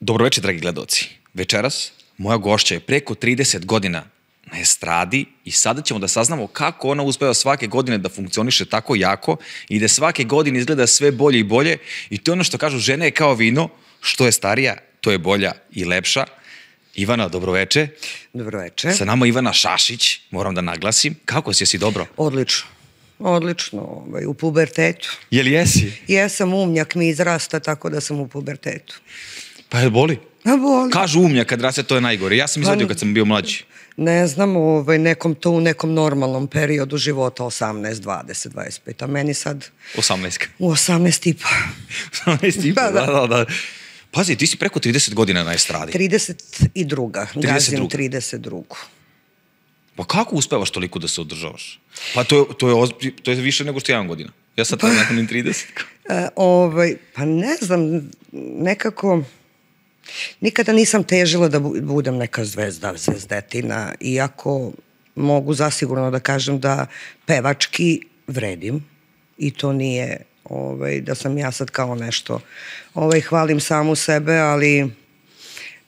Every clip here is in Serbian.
Dobroveče, dragi gledaoci. Večeras moja gošća je preko 30 godina na estradi i sada ćemo da saznamo kako ona uspeva svake godine da funkcioniše tako jako i da svake godine izgleda sve bolje i bolje. I to je ono što kažu, žena je kao vino, što je starija, to je bolja i lepša. Ivana, dobroveče. Dobroveče. Sa nama Ivana Šašić, moram da naglasim. Kako si, jesi dobro? Odlično. Odlično, u pubertetu. Jel jesi? Jesam, umnjak mi izrasta, tako da sam u pubertetu. Pa jel boli? A boli. Kažu umnjak kad raste, to je najgore. Ja sam izvadio kad sam bio mlađi. Ne znam, u nekom normalnom periodu života, 18, 20, 25, a meni sad... 18. U 18 i pa. 18 i pa, da. Pazi, ti si preko 30 godina na estradi. 32. Gazim 32. Pa kako uspevaš toliko da se održavaš? Pa to je više nego što ja imam godina. Ja sad nakonim 30. Pa ne znam, nekako... Nikada nisam težila da budem neka zvezdetina, iako mogu zasigurno da kažem da pevački vredim i to nije da sam ja sad kao nešto hvalim samu sebe, ali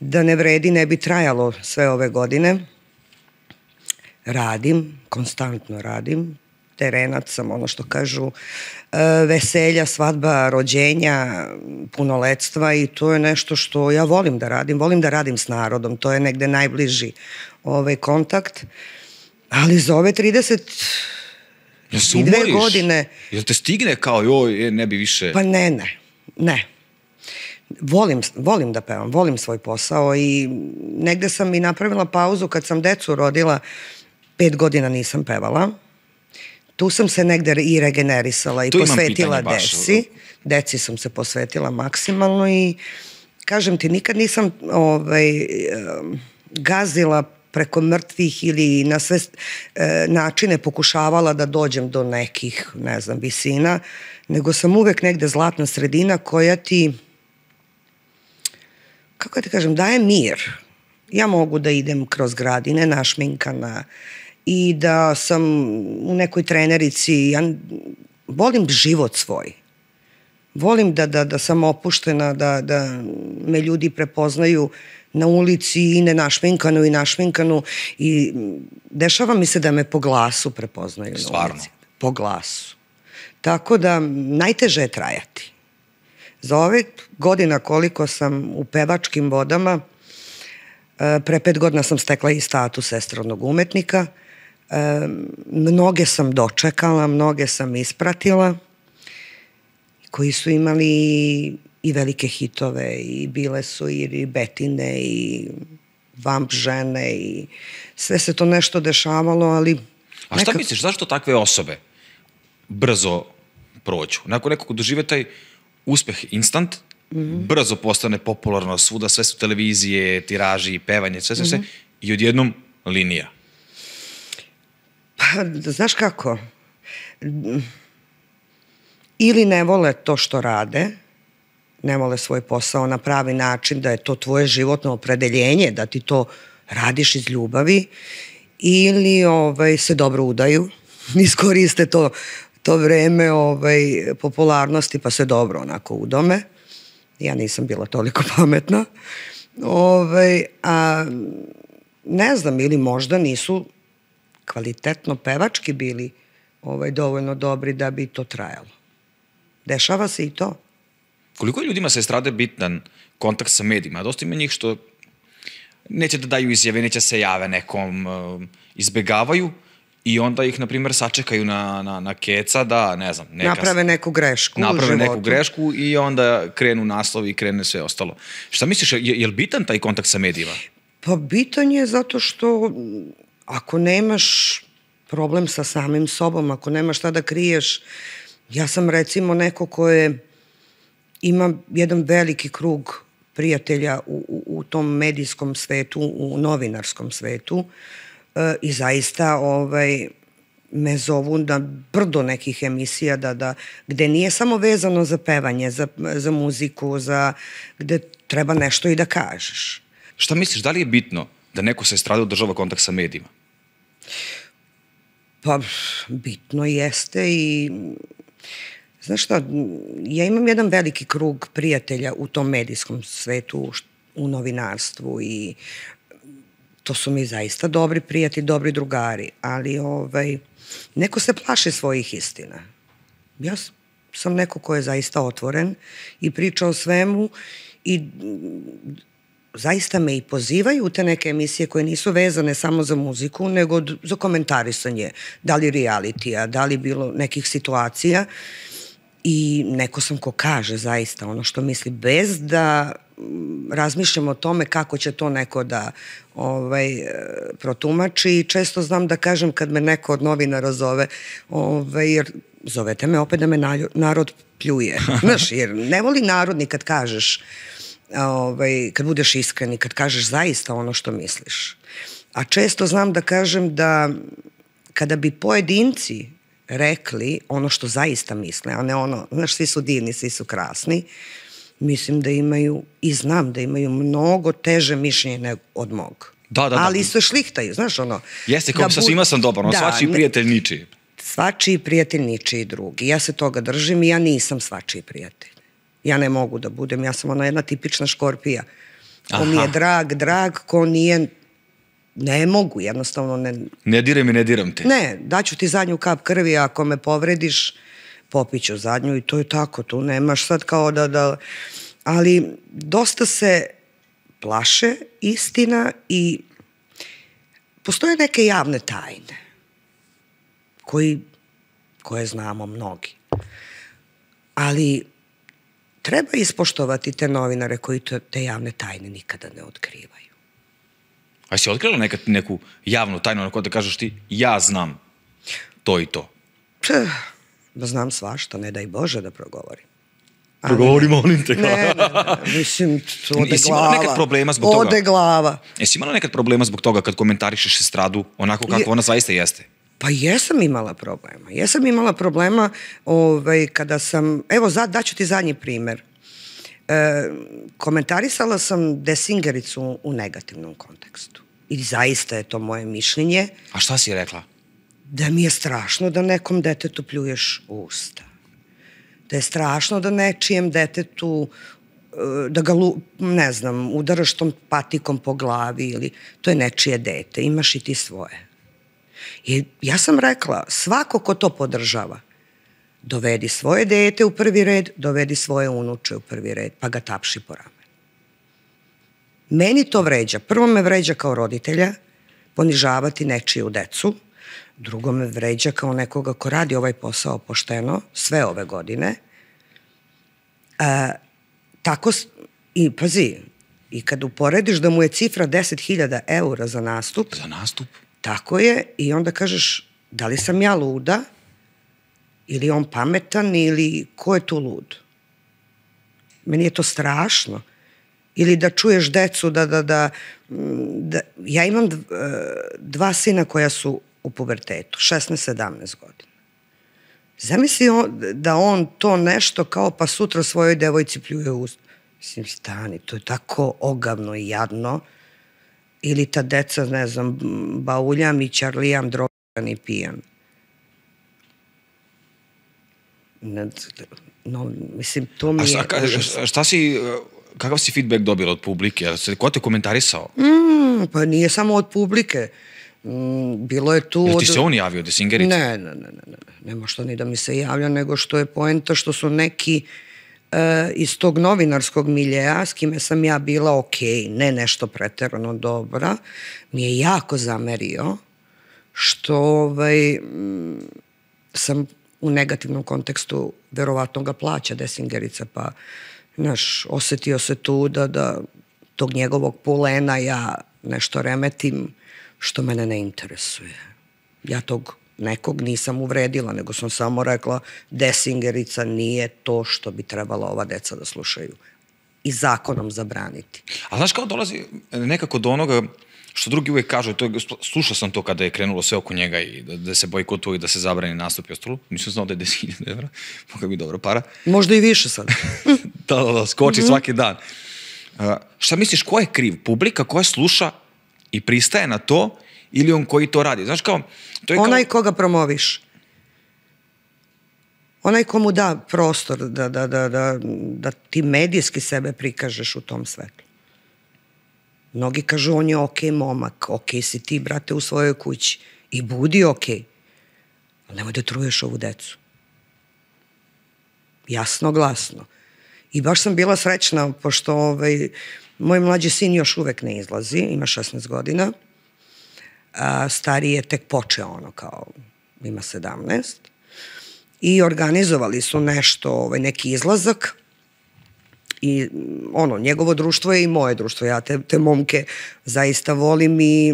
da ne vredi ne bi trajalo sve ove godine. Radim, konstantno radim, terenac sam, ono što kažu, veselja, svadba, rođenja, punoletstva i to je nešto što ja volim da radim s narodom, to je negde najbliži kontakt, ali za ove 32 godine... Jel te stigne kao joj, ne bi više... Pa ne. Volim da pevam, volim svoj posao i negde sam i napravila pauzu kad sam decu rodila, 5 godina nisam pevala. Tu sam se negde i regenerisala i posvetila deci. Deci sam se posvetila maksimalno i kažem ti, nikad nisam gazila preko mrtvih ili na sve načine pokušavala da dođem do nekih, ne znam, visina, nego sam uvek negde zlatna sredina koja ti, kako ti kažem, daje mir. Ja mogu da idem kroz gradine našminkana i da sam u nekoj trenerici, ja volim život svoj. Volim da sam opuštena, da me ljudi prepoznaju na ulici i našminkanu i dešava mi se da me po glasu prepoznaju na ulici. Stvarno? Po glasu. Tako da najteže je trajati. Za ove godina koliko sam u pevačkim vodama, pre 5 godina sam stekla i status estradnog umetnika. Mnoge sam dočekala, mnoge sam ispratila, koji su imali i velike hitove i bile su i Betine i Vamp žene i sve se to nešto dešavalo, ali... A šta misliš, zašto takve osobe brzo prođu? Nakon nekog dožive taj uspeh instant, brzo postane popularno svuda, sve su televizije, tiraži, pevanje, sve, i odjednom linija. Pa, znaš kako? Ili ne vole to što rade, ne vole svoj posao na pravi način, da je to tvoje životno opredeljenje, da ti to radiš iz ljubavi, ili se dobro udaju, iskoriste to vreme popularnosti pa se dobro onako udome. Ja nisam bila toliko pametna. A ne znam, ili možda nisu kvalitetno pevački bili dovoljno dobri da bi to trajalo. Dešava se i to. Koliko je ljudima sa estrade bitan kontakt sa medijima? Dosta ima njih što neće da daju izjave, neće se jave nekom, izbegavaju i onda ih, na primjer, sačekaju na keca da, ne znam, naprave neku grešku u životu. Naprave neku grešku i onda krenu naslovi i krene sve ostalo. Šta misliš, je li bitan taj kontakt sa medijima? Pa bitan je zato što ako nemaš problem sa samim sobom, ako nemaš šta da kriješ, ja sam recimo neko koje ima jedan veliki krug prijatelja u tom medijskom svetu, u novinarskom svetu i zaista me zovu na brdo nekih emisija gde nije samo vezano za pevanje, za muziku, gde treba nešto i da kažeš. Šta misliš, da li je bitno da neko sa estrade održava kontakt sa medijima? Pa, bitno jeste i znaš šta, ja imam jedan veliki krug prijatelja u tom medijskom svetu u novinarstvu i to su mi zaista dobri prijatelji, dobri drugari, ali neko se plaši svojih istina. Ja sam neko ko je zaista otvoren i priča o svemu i zaista me i pozivaju u te neke emisije koje nisu vezane samo za muziku, nego za komentarisanje, da li realitija, da li bilo nekih situacija i neko sam ko kaže zaista ono što misli bez da razmišljam o tome kako će to neko da protumači i često znam da kažem kad me neko od novinara zove, jer zovete me opet da me narod pljuje. Znaš, jer ne voli narod ni kad kažeš, kad budeš iskren i kad kažeš zaista ono što misliš. A često znam da kažem da kada bi pojedinci rekli ono što zaista misle, a ne ono, znaš, svi su divni, svi su krasni, mislim da imaju, i znam da imaju mnogo teže mišljenje od mog. Da. Ali se šlihtaju, znaš ono. Jeste, kao sa svima sam dobar, svačiji prijatelj ničiji. Svačiji prijatelj ničiji drugi. Ja se toga držim i ja nisam svačiji prijatelj. Ja ne mogu da budem, ja sam ona jedna tipična škorpija. Ko mi je drag, ko nije, ne mogu, jednostavno ne... Ne direm i ne diram te. Ne, daću ti zadnju kap krvi, ako me povrediš, popiću zadnju i to je tako, tu nemaš sad kao da... Ali dosta se plaše istina i postoje neke javne tajne koje znamo mnogi. Ali treba ispoštovati te novinare koji te javne tajne nikada ne otkrivaju. A si otkrila neku javnu tajnu, onako da kažeš ti, ja znam to i to? Znam svašta, ne daj Bože da progovorim. Progovori, molim te. Ne, mislim, ode glava. Nekad problema zbog toga? Ode glava. Jesi imala nekad problema zbog toga kad komentarišeš estradu onako kako ona zaista jeste? Pa jesam imala problema. Jesam imala problema kada sam... Evo, daću ti zadnji primer. Komentarisala sam Desingericu u negativnom kontekstu. I zaista je to moje mišljenje. A šta si rekla? Da mi je strašno da nekom detetu pljuješ u usta. Da je strašno da nečijem detetu, da ga, ne znam, udaraš tom patikom po glavi ili to je nečije dete, imaš i ti svoje. I ja sam rekla, svako ko to podržava, dovedi svoje dete u prvi red, dovedi svoje unuče u prvi red, pa ga tapši po ramenu. Meni to vređa. Prvo me vređa kao roditelja, ponižavati nečiju decu, drugo me vređa kao nekoga ko radi ovaj posao pošteno sve ove godine. Tako, i pazi, i kad uporediš da mu je cifra 10.000 eura za nastup. Za nastup? Tako je, i onda kažeš, da li sam ja luda, ili on pametan, ili ko je tu lud? Meni je to strašno. Ili da čuješ decu da ja imam 2 sina koja su u pubertetu, 16-17 godina. Zamisli da on to nešto kao pa sutra svojoj devojci pljuje u usta. Mislim, stani, to je tako ogavno i jadno. Ili ta deca, ne znam, bauljam i čarlijam, drogan i pijan. No, mislim, to mi je... Šta si... Kakav si feedback dobila od publike? Ko te komentarisao? Pa nije samo od publike. Bilo je tu... Jel ti se on javio, Desingerica? Ne. Nema što ni da mi se javlja, nego što je poenta što su neki iz tog novinarskog miljeja, s kime sam ja bila okej, ne nešto preterano dobra, mi je jako zamerio što sam u negativnom kontekstu, verovatno ga plaća Desingerica, pa znaš, osetio se tu da tog njegovog pulena ja nešto remetim što mene ne interesuje. Ja tog nekog nisam uvredila, nego sam samo rekla Desingerica nije to što bi trebala ova deca da slušaju i zakonom zabraniti. A znaš kao dolazi nekako do onoga što drugi uvijek kažu, slušao sam to kada je krenulo sve oko njega i da se bojkotuje i da se zabrani nastup i ostalo. Nisam znao da je 10.000 evra, moga bi dobro para. Možda i više sad. Da, skoči svaki dan. Šta misliš, ko je kriv? Publika koja sluša i pristaje na to ili on koji to radi? Znaš kao... Onaj koga promoviš. Onaj ko mu da prostor da ti medijski sebe prikažeš u tom svetlu. Mnogi kažu on je okej momak, okej si ti, brate, u svojoj kući i budi okej. Ali nemoj da truješ ovu decu. Jasno, glasno. I baš sam bila srećna, pošto moj mlađi sin još uvek ne izlazi, ima 16 godina, a stariji je tek počeo, ima 17. I organizovali su nešto, neki izlazak, i njegovo društvo je i moje društvo. Ja te momke zaista volim i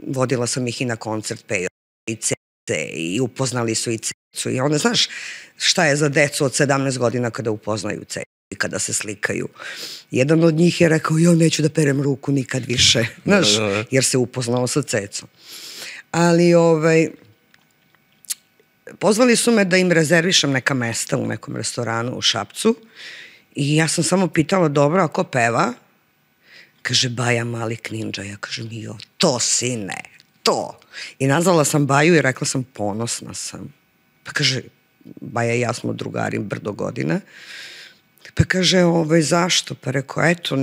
vodila sam ih i na koncert Pejo i Cece i upoznali su i Cecu. I onda, znaš, šta je za decu od 17 godina kada upoznaju Cecu i kada se slikaju. Jedan od njih je rekao, ja neću da perem ruku nikad više, znaš, jer se upoznao sa Cecom. Ali, pozvali su me da im rezervišem neka mesta u nekom restoranu u Šapcu. I ja sam samo pitala, dobro, ako peva? Kaže, Baja Malik Ninja. Ja kažem, to sine, to. I nazvala sam Baju i rekla sam, ponosna sam. Pa kaže, Baja i ja smo drugari brdo godina. Pa kaže, zašto? Pa rekao, eto,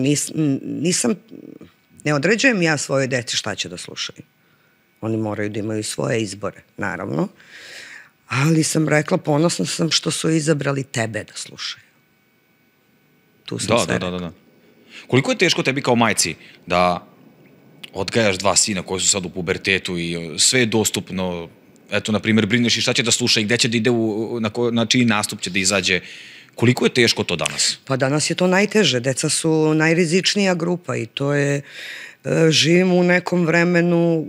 ne određujem ja svoje deci šta će da slušaju. Oni moraju da imaju svoje izbore, naravno. Ali sam rekla, ponosna sam što su izabrali tebe da slušaju. Da. Koliko je teško tebi kao majci da odgajaš dva sina koji su sad u pubertetu i sve je dostupno, eto, na primjer, brineš i šta će da sluša i gde će da ide, na čiji nastup će da izađe. Koliko je teško to danas? Pa danas je to najteže. Deca su najrizičnija grupa i to je, živimo u nekom vremenu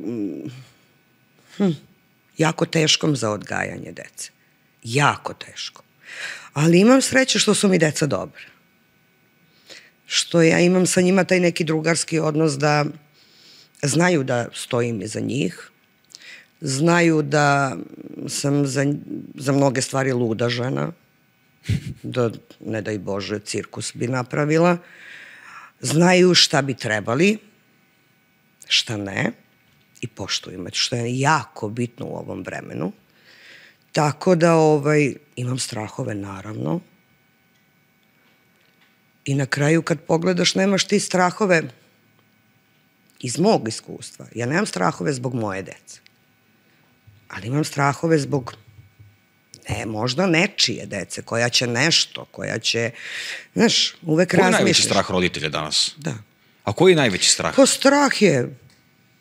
jako teškom za odgajanje dece. Jako teško. Ali imam sreće što su mi deca dobra. Što ja imam sa njima taj neki drugarski odnos da znaju da stojim iza njih, znaju da sam za mnoge stvari luda žena, da, ne daj Bože, cirkus bi napravila, znaju šta bi trebali, šta ne, i poštuju me, što je jako bitno u ovom vremenu. Tako da imam strahove, naravno. I na kraju kad pogledaš, nemaš ti strahove iz mog iskustva. Ja nemam strahove zbog moje dece. Ali imam strahove zbog, možda nečije dece, koja će nešto, koja će, znaš, uvek razmišljaš. Koji je najveći strah roditelja danas? Da. A koji je najveći strah? Pa strah je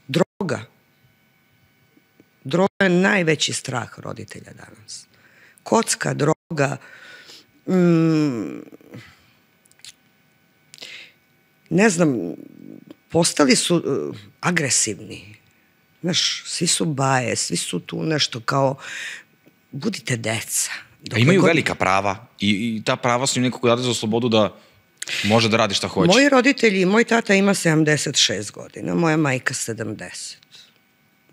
droga. Droga je najveći strah roditelja danas. Kocka, droga, ne znam, postali su agresivni. Znaš, svi su baje, svi su tu nešto kao, budite deca. A imaju velika prava i ta prava su im nekako date za slobodu da može da radi šta hoće. Moji roditelji, moj tata ima 76 godina, moja majka 70.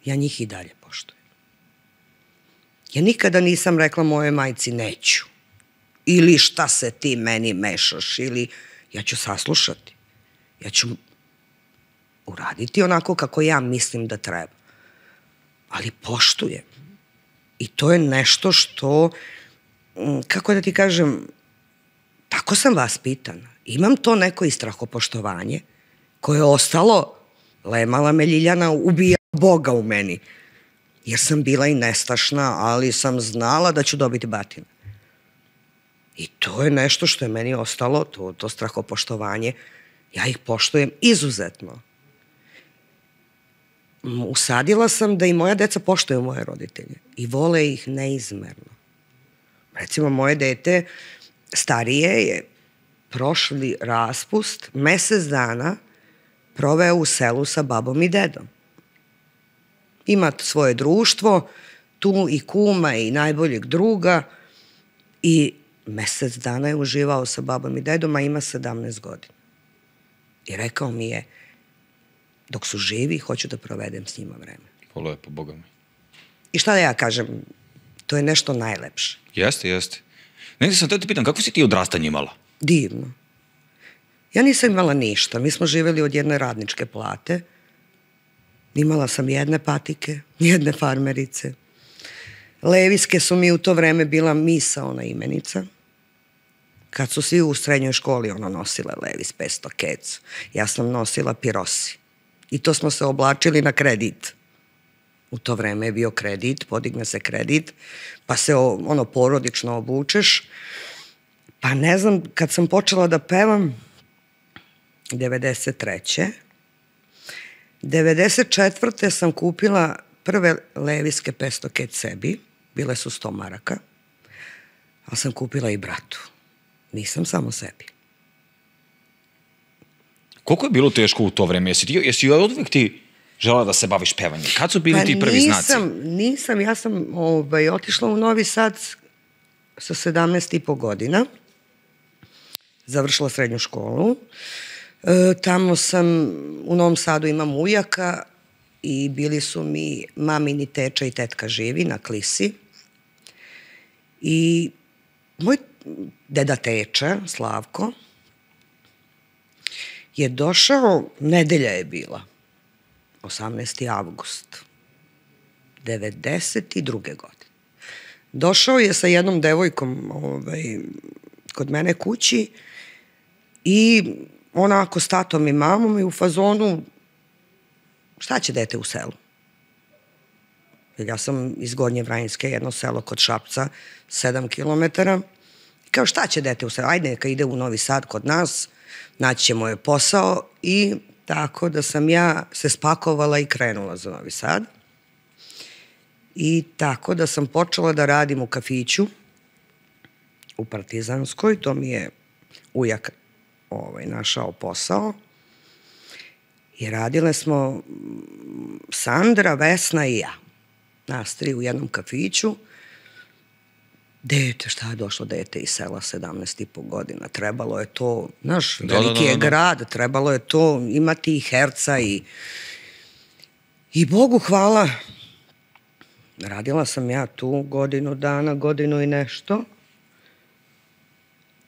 Ja njih i dalje poštujem. Ja nikada nisam rekla mojoj majci neću. Ili šta se ti meni mešaš, ili ja ću saslušati. Ja ću uraditi onako kako ja mislim da treba. Ali poštujem. I to je nešto što, kako da ti kažem, tako sam vaspitana. Imam to neko i strahopoštovanje koje je ostalo, lemala me Ljiljana, ubija Boga u meni. Jer sam bila i nestašna, ali sam znala da ću dobiti batine. I to je nešto što je meni ostalo, to strahopoštovanje. Ja ih poštujem izuzetno. Usadila sam da i moja deca poštuju moje roditelje i vole ih neizmerno. Recimo, moje dete starije je prošli raspust mesec dana proveo u selu sa babom i dedom. Ima svoje društvo, tu i kuma i najboljeg druga i mesec dana je uživao sa babom i dedom, a ima 17 godina. I rekao mi je, dok su živi, hoću da provedem s njima vreme. Lepo, Boga mi. I šta da ja kažem, to je nešto najlepše. Jeste. Negdje sam te pitam, kako si ti odrastanje imala? Divno. Ja nisam imala ništa. Mi smo živjeli od jedne radničke plate. Imala sam jedne patike, jedne farmerice. Leviske su mi u to vreme bila misaona imenica. Kad su svi u srednjoj školi nosile Levis 500 kecu. Ja sam nosila Pirosi. I to smo se oblačili na kredit. U to vreme je bio kredit, podigne se kredit, pa se porodično obučeš. Pa ne znam, kad sam počela da pevam, 93. 94. sam kupila prve Leviske pestoket sebi, bile su 100 maraka, ali sam kupila i bratu. Nisam samo sebi. Koliko je bilo teško u to vreme? Jesi odvek ti žela da se baviš pevanjem? Kad su bili ti prvi znaci? Nisam. Ja sam otišla u Novi Sad sa 17,5 godina. Završila srednju školu. Tamo sam, u Novom Sadu imam ujaka i bili su mi mamini teča i tetka živi na Klisi. I moj deda teča, Slavko, je došao, nedelja je bila, 18. avgust, 92. godine. Došao je sa jednom devojkom kod mene kući i onako s tatom i mamom i u fazonu, šta će dete u selu? Jer ja sam iz Gornje Vrajinske, jedno selo kod Šapca, 7 kilometara. Kao šta će dete u selu? Ajde neka ide u Novi Sad kod nas, naći ćemo joj posao i tako da sam ja se spakovala i krenula za Novi Sad. I tako da sam počela da radim u kafiću u Partizanskoj, to mi je ujak našao posao. I radile smo Sandra, Vesna i ja. Nas tri u jednom kafiću. Dete, šta je došlo dete iz sela, 17,5 godina. Trebalo je to, znaš, veliki je grad, trebalo je to imati i herca i Bogu hvala. Radila sam ja tu godinu dana, godinu i nešto.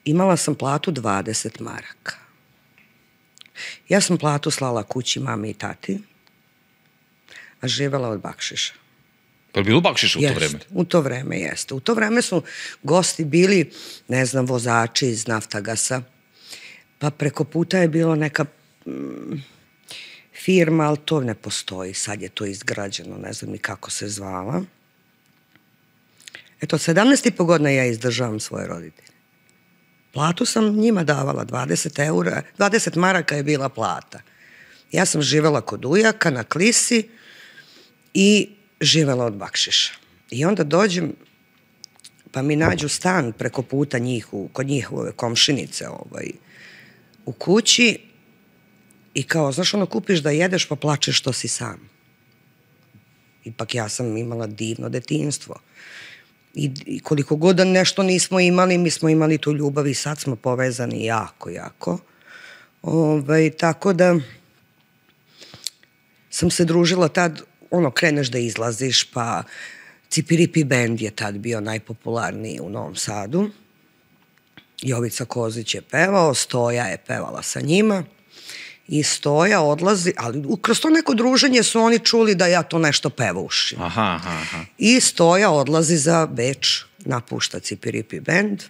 Imala sam platu 20 maraka. Ja sam platu slala kući mami i tati, a živela od bakšiša. Pa je bilo bakšiša u to vreme? U to vreme jeste. U to vreme su gosti bili, ne znam, vozači iz Naftagasa, pa preko puta je bilo neka firma, ali to ne postoji. Sad je to izgrađeno, ne znam ni kako se zvala. Eto, 17,5 godina ja izdržavam svoje roditelje. Platu sam njima davala, 20 maraka je bila plata. Ja sam živela kod ujaka na Klisi i živela od bakšiša. I onda dođem, pa mi nađu stan preko puta kod njihove komšinice u kući i kao, znaš, kupiš da jedeš pa plačeš što si sam. Ipak ja sam imala divno detinjstvo. I koliko god da nešto nismo imali, mi smo imali tu ljubav i sad smo povezani jako, jako. Tako da sam se družila tad, kreneš da izlaziš, pa Cipiripi bend je tad bio najpopularniji u Novom Sadu. Jovica Kozić je pevao, Stoja je pevala sa njima i Stoja odlazi, ali kroz to neko druženje su oni čuli da ja to nešto pevušim. I Stoja odlazi za Beč, napušta Cipiripi bend.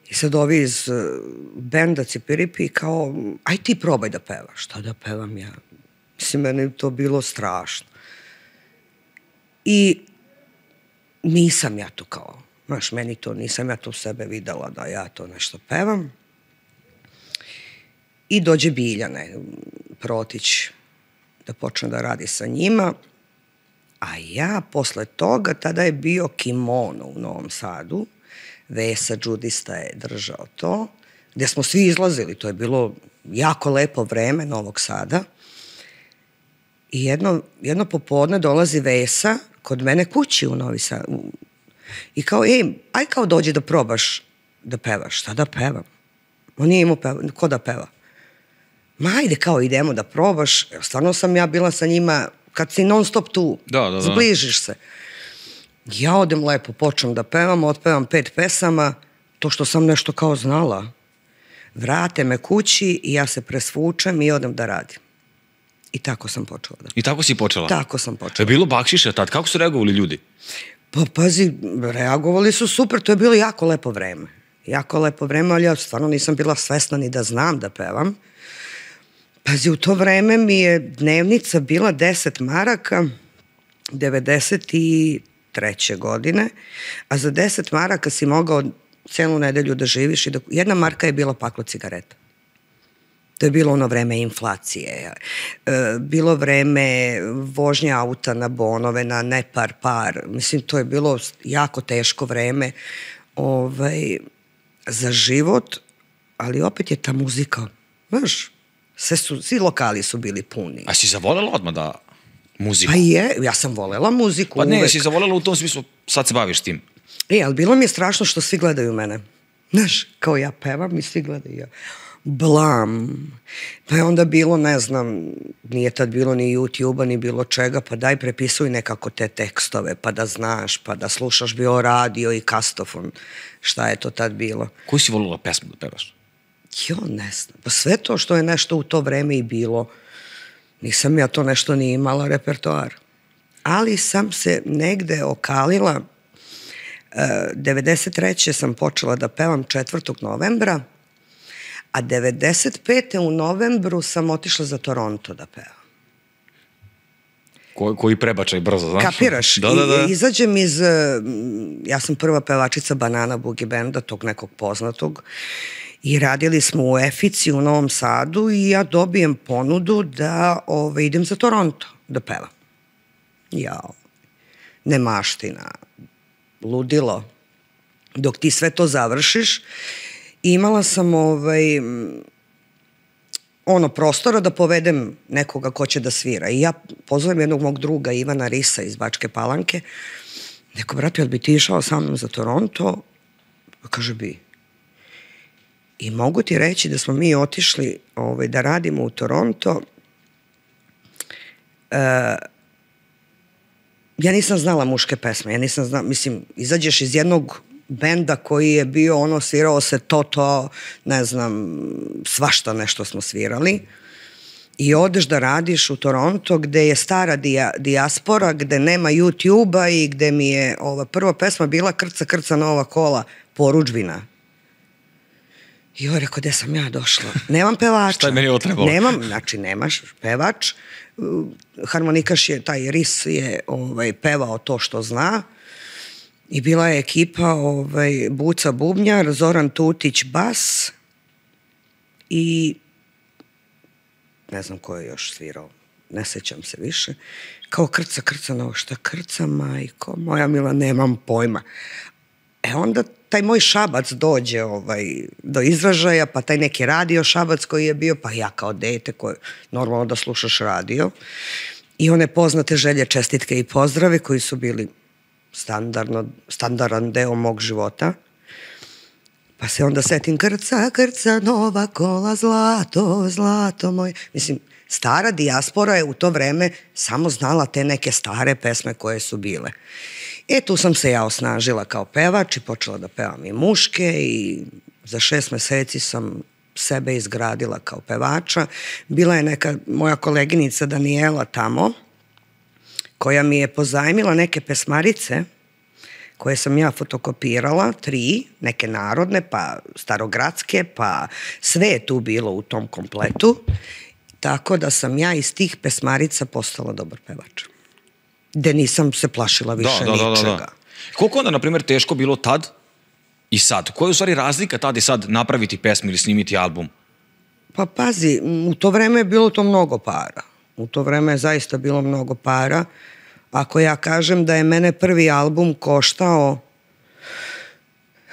I sad ovi iz benda Cipiripi kao, aj ti probaj da pevaš. Šta da pevam ja? Mislim, meni je to bilo strašno. I nisam ja to kao, znaš, nisam ja to sebe videla da ja to nešto pevam. I dođe Biljana Protić da počne da radi sa njima, a ja posle toga, tada je bio Kimono u Novom Sadu, Vesa Đudista je držao to, gde smo svi izlazili, to je bilo jako lepo vreme Novog Sada. I jedno popodne dolazi Vesa kod mene kući u Novi Sad i kao, aj kao dođi da probaš da pevaš. Šta da pevam? On nije imao ko da peva. Ma ajde kao idemo da probaš. Stvarno sam ja bila sa njima, kad si non stop tu, zbližiš se. Ja odem lepo, počnem da pevam, otpevam 5 pesama, to što sam nešto kao znala. Vrate me kući i ja se presvučem i odem da radim. I tako sam počela. I tako si počela? Tako sam počela. Je bilo bakšiša tad? Kako su reagovali ljudi? Pa pazi, reagovali su super, to je bilo jako lepo vreme. Jako lepo vreme, ali ja stvarno nisam bila svesna ni da znam da pevam. Pazi, u to vreme mi je dnevnica bila 10 maraka, 93. godine, a za 10 maraka si mogao celu nedelju da živiš i jedna marka je bila paklo cigareta. To je bilo ono vreme inflacije, bilo vreme vožnje auta na bonove, na ne par. Mislim, to je bilo jako teško vreme za život, ali opet je ta muzika, znaš, svi lokali su bili puni. A si zavolela odmah da muziku? Pa ja sam volela muziku uvek. Pa ne, uvek. si zavolela u tom smislu, sad se baviš tim. Ali bilo mi je strašno što svi gledaju mene. Znaš, kao ja pevam i svi gledaju. Blam. Pa je onda bilo, ne znam, nije tad bilo ni YouTube-a, ni bilo čega, pa daj prepisuj nekako te tekstove, pa da znaš, pa da slušaš bio radio i kastofon. Šta je to tad bilo? Koju si volila pesmu da pevaš? Ne znam. Pa sve to što je nešto u to vreme i bilo, nisam ja to nešto ni imala repertoar. Ali sam se negde okalila. 93. sam počela da pevam 4. novembra, a 95. u novembru sam otišla za Toronto da pevam. Koji prebačaj brzo, znaš? Kapiraš? Da. Izađem ja sam prva pevačica Banana Boogie Banda, tog nekog poznatog, i radili smo u Efici u Novom Sadu i ja dobijem ponudu da idem za Toronto da pevam. Nemaština, ludilo. Dok ti sve to završiš, imala sam prostora da povedem nekoga ko će da svira. I ja pozovem jednog mog druga, Ivana Risa iz Bačke Palanke. Neko, brate, jel bi ti išao sa mnom za Toronto? Kaže, bi. I mogu ti reći da smo mi otišli da radimo u Toronto. Ja nisam znala muške pesme. Ja nisam znala, mislim, izađeš iz jednog benda koji je bio, svirao se Toto, ne znam, svašta nešto smo svirali. I odeš da radiš u Toronto gde je stara dijaspora, gde nema YouTube-a i gde mi je prva pesma bila Krca, krca nova kola, Porudžbina. I on rekao, gde sam ja došla? Nemam pevača. Šta je meni ovo trebalo? Nemaš pevač. Harmonikaš je, taj Ris je pevao to što zna. I bila je ekipa Buca bubnjar, Zoran Tutić bas i ne znam ko je još svirao, ne sećam se više. Kao krca novo, šta krca, majko moja mila, nemam pojma. Onda taj moj Šabac dođe do izražaja, pa taj neki radio Šabac koji je bio, pa ja kao dete koje normalno da slušaš radio. I one poznate želje, čestitke i pozdrave koji su bili standardan deo mog života. Pa se onda setim krca, krca, nova kola, zlato, zlato moje. Mislim, stara dijaspora je u to vreme samo znala te neke stare pesme koje su bile. Tu sam se ja osnažila kao pevač i počela da pevam i muške i za 6 meseci sam sebe izgradila kao pevača. Bila je neka moja koleginica Danijela tamo, koja mi je pozajmila neke pesmarice koje sam ja fotokopirala, 3, neke narodne, pa starogradske, pa sve je tu bilo u tom kompletu, tako da sam ja iz tih pesmarica postala dobar pevač. Gde nisam se plašila više ničega. Koliko onda, na primjer, teško bilo tad i sad? Koja je u stvari razlika tad i sad napraviti pesmu ili snimiti album? Pa pazi, u to vreme je bilo to mnogo para. U to vreme je zaista bilo mnogo para. Ako ja kažem da je mene prvi album koštao,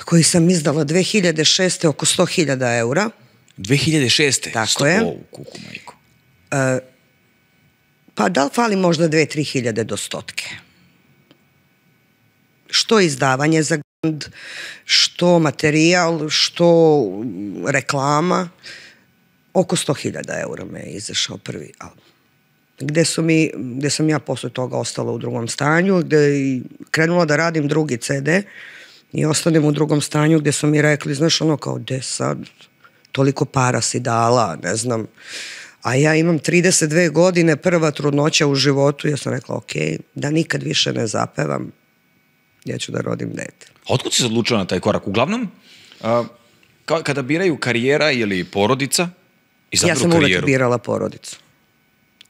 koji sam izdala 2006. oko 100.000 eura. 2006. Tako je. Kuku, majko. Pa da li fali možda 2-3 hiljade do 100. Što izdavanje za grand, što materijal, što reklama. Oko 100.000 eura me je izašao prvi album. Gde sam ja posle toga ostala u drugom stanju, gde je krenula da radim drugi CD i ostanem u drugom stanju gde su mi rekli, znaš kao, gde sad, toliko para si dala, ne znam, a ja imam 32 godine, prva trudnoća u životu, ja sam rekla, ok, da nikad više ne zapevam, ja ću da rodim dete. A otkud si se odlučila na taj korak? Uglavnom, kada biraju karijera ili porodica, izaberu Ja sam karijeru? uvek birala porodicu.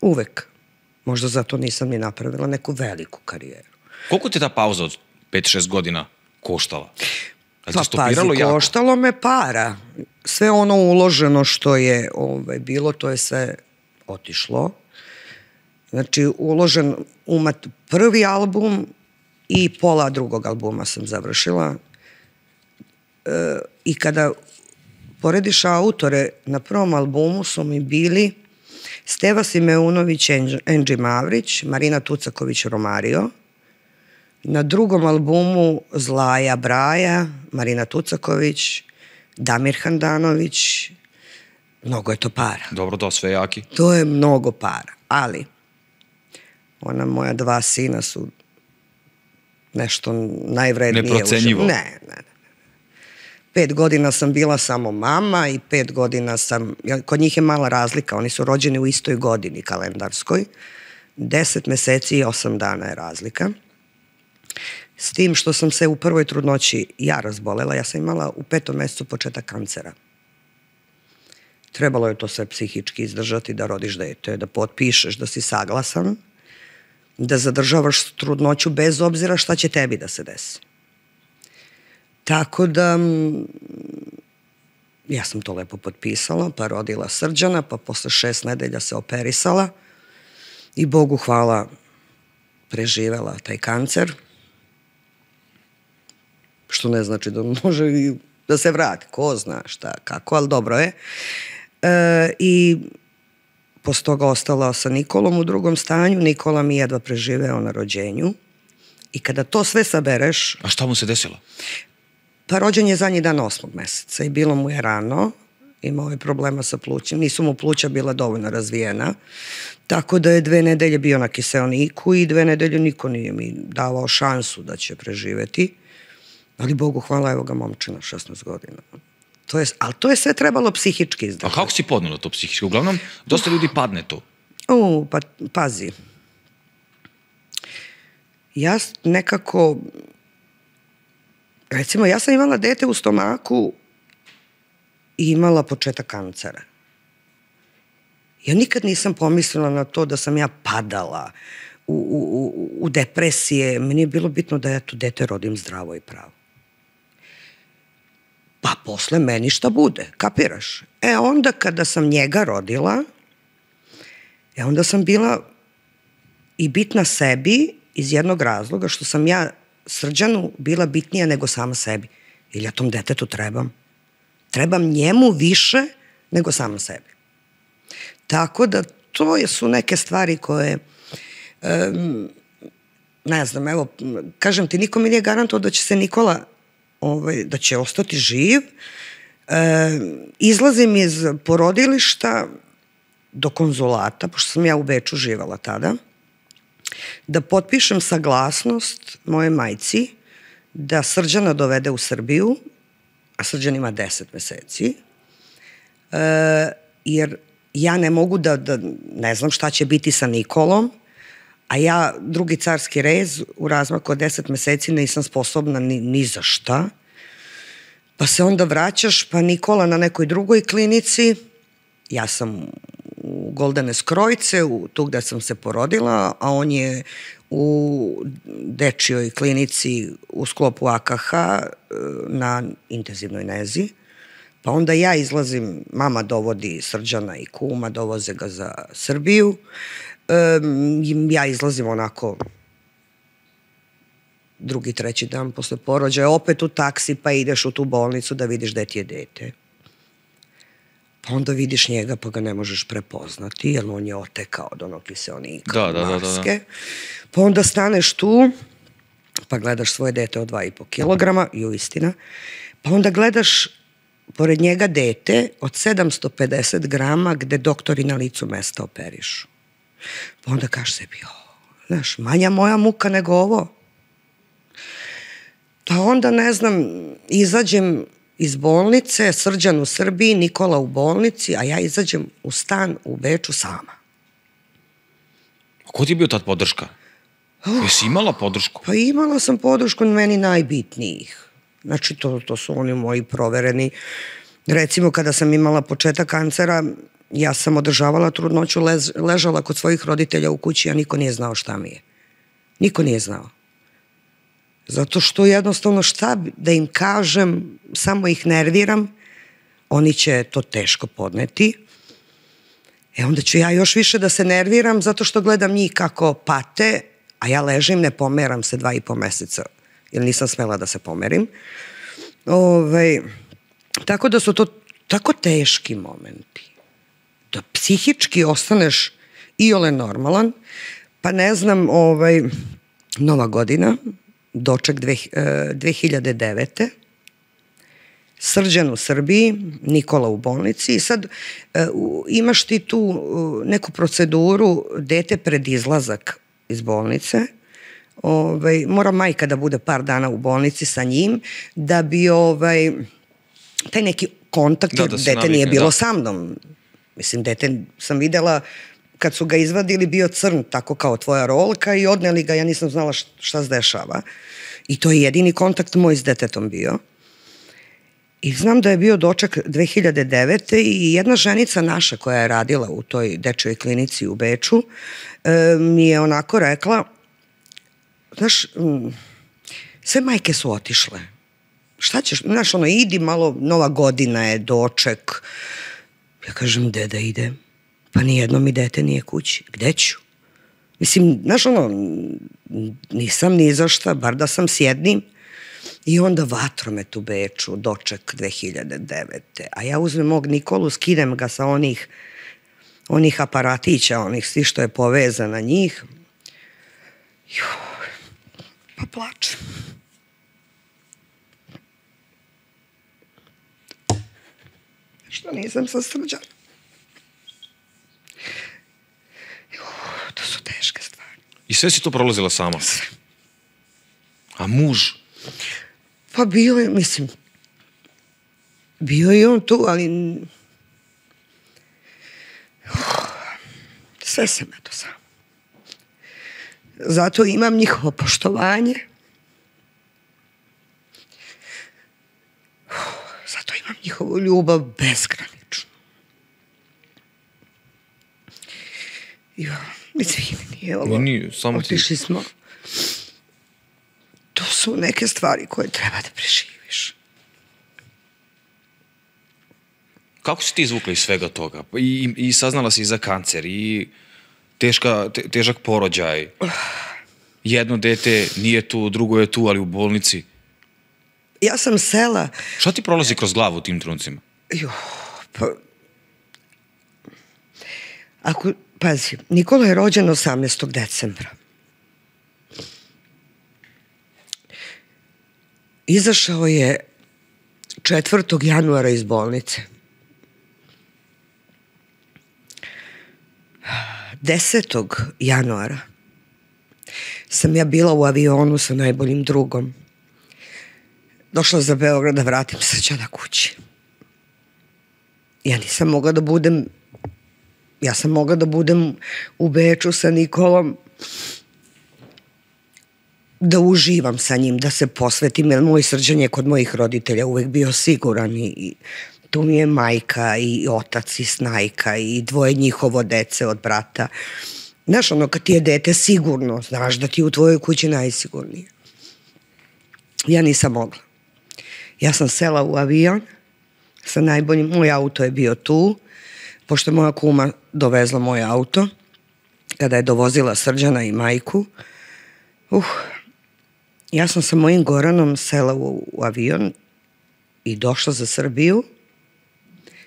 Uvek. Možda zato nisam ni napravila neku veliku karijeru. Koliko te ta pauza od 5-6 godina koštala? Je li Pa te stopiralo pazi, jako? koštalo me para. Sve ono uloženo što je bilo, to je sve otišlo. Znači, uložen prvi album i pola drugog albuma sam završila. I kada porediš autore, na prvom albumu su mi bili Steva Simeunović, Angie Mavrić, Marina Tucaković-Romario. Na drugom albumu Zlaja Braja, Marina Tucaković, Damir Handanović. Mnogo je to para. Dobro, to sve jaki. To je mnogo para, ali ona moja 2 sina su nešto najvrednije. Neprocenjivo. Ne. 5 godina sam bila samo mama i 5 godina sam, kod njih je mala razlika, oni su rođeni u istoj godini kalendarskoj, 10 meseci i 8 dana je razlika. S tim što sam se u prvoj trudnoći ja razbolela, ja sam imala u 5. mesecu početak kancera. Trebalo je to sve psihički izdržati da rodiš dete, da potpišeš, da si saglasan, da zadržavaš trudnoću bez obzira šta će tebi da se desi. Tako da ja sam to lepo potpisala, pa rodila Srđana, pa posle 6 nedelja se operisala i Bogu hvala preživela taj kancer, što ne znači da može i da se vrati, ko zna šta, kako, ali dobro je. I posle toga ostala sa Nikolom u drugom stanju. Nikola mi jedva preživeo na rođenju. I kada to sve sabereš... A šta mu se desilo? Pa rođen je zadnji dan 8. meseca i bilo mu je rano. Imao je problema sa plućem. Nisu mu pluća bila dovoljno razvijena. Tako da je 2 nedelje bio na kiseoniku i 2 nedelje niko nije mi davao šansu da će preživeti. Ali Bogu hvala, evo ga momčina, 16 godina. Ali to je sve trebalo psihički izdržati. A kako si podnula to psihički? Uglavnom, dosta ljudi padne to. Pa pazi. Ja nekako, recimo, ja sam imala dete u stomaku i imala početak kancera. Ja nikad nisam pomislila na to da sam ja padala u depresije. Meni je bilo bitno da ja to dete rodim zdravo i pravo. Pa posle meni šta bude, kapiraš? Onda kada sam njega rodila, onda sam bila i bitna sebi iz jednog razloga što sam ja Srđanu bila bitnija nego sama sebi. Jer ja tom detetu trebam. Trebam njemu više nego sama sebi. Tako da to su neke stvari koje, ne znam, evo, kažem ti, niko mi nije garantovao da će se Nikola da će ostati živ. Izlazim iz porodilišta do konzulata, pošto sam ja u Beču živala tada, da potpišem saglasnost moje majci da Srđana dovede u Srbiju, a Srđan ima 10 meseci, jer ja ne mogu da ne znam šta će biti sa Nikolom, a ja drugi carski rez u razmaku od 10 meseci nisam sposobna ni za šta. Pa se onda vraćaš, pa Nikola na nekoj drugoj klinici, ja sam u Goldene Skrojce, tu gde sam se porodila, a on je u dečijoj klinici u sklopu AKH na intenzivnoj nezi. Pa onda ja izlazim, mama dovodi Srđana i kuma, dovoze ga za Srbiju. Ja izlazim onako 2. 3. dan posle porođaja, opet u taksi, pa ideš u tu bolnicu da vidiš gde ti je dete. Pa onda vidiš njega, pa ga ne možeš prepoznati, jer on je otekao od onog kiseonika, maske. Pa onda staneš tu, pa gledaš svoje dete od 2,5 kilograma, istina, pa onda gledaš pored njega dete od 750 grama gde doktori na licu mesta operišu. Pa onda kažeš sebi, znaš, manja moja muka nego ovo. Pa onda, ne znam, izađem iz bolnice, Srđan u Srbiji, Nikola u bolnici, a ja izađem u stan u Beču sama. Ko ti je bio tad podrška? Jesi imala podršku? Pa imala sam podršku meni najbitnijih. Znači, to su oni moji provereni. Recimo, kada sam imala početak kancera, ja sam održavala trudnoću, ležala kod svojih roditelja u kući, a niko nije znao šta mi je. Niko nije znao. Zato što jednostavno šta da im kažem, samo ih nerviram, oni će to teško podneti. Onda ću ja još više da se nerviram zato što gledam njih kako pate, a ja ležim, ne pomeram se 2,5 meseca, jer nisam smela da se pomerim. Tako da su to tako teški momenti. Da psihički ostaneš iole normalan, pa ne znam, Nova godina, doček 2009. Srđan u Srbiji, Nikola u bolnici i sad imaš ti tu neku proceduru, dete pred izlazak iz bolnice, mora majka da bude par dana u bolnici sa njim da bi taj neki kontakt, dete nije bilo sa mnom. Mislim, dete sam videla kad su ga izvadili, bio crn, tako kao tvoja rolka i odneli ga, ja nisam znala šta se dešava. I to je jedini kontakt moj s detetom bio. I znam da je bio doček 2009. i jedna ženica naša koja je radila u toj dečjoj klinici u Beču mi je onako rekla, znaš, sve majke su otišle. Šta ćeš, znaš, idi malo, Nova godina je, doček. Ja kažem, gde da idem? Pa nijedno mi dete nije kući. Gde ću? Mislim, znaš, nisam ni za šta, bar da sam s jednim. I onda vatromet u Beču, doček 2009. A ja uzmem mog Nikolu, skinem ga sa onih aparatića, onih svi što je povezan na njih. Pa plačem. Što nisam sa Srđanom. To su teške stvari. I sve si to prolazila sama? A muž? Pa bio je, mislim, bio je on tu, ali sve sam eto sam. Zato imam njihovo poštovanje. Zato imam njihovu ljubav bezgraničnu. Mislim, nije ovo. Otišli smo. To su neke stvari koje treba da preživiš. Kako si ti izvukla iz svega toga? I saznala si za kancer, i težak porođaj. Jedno dete nije tu, drugo je tu, ali u bolnici. Ja sam sela... Šta ti prolazi kroz glavu u tim trenucima? Pazi, Nikola je rođen 18. decembra. Izašao je 4. januara iz bolnice. 10. januara sam ja bila u avionu sa najboljim drugom. Došla za Beograd da vratim Srđana kući. Ja nisam mogla da budem... Ja sam mogla da budem u Beču sa Nikolom, da uživam sa njim, da se posvetim, jer moj Srđan je kod mojih roditelja uvek bio siguran i tu mi je majka i otac i snajka i 2 njihovo dece od brata. Znaš, kad ti je dete sigurno, znaš da ti je u tvojoj kući najsigurnije. Ja nisam mogla. Ja sam sela u avion sa najboljim, moj auto je bio tu, pošto moja kuma dovezla moj auto, kada je dovozila Srđana i majku, ja sam sa mojim Goranom sela u avion i došla za Srbiju.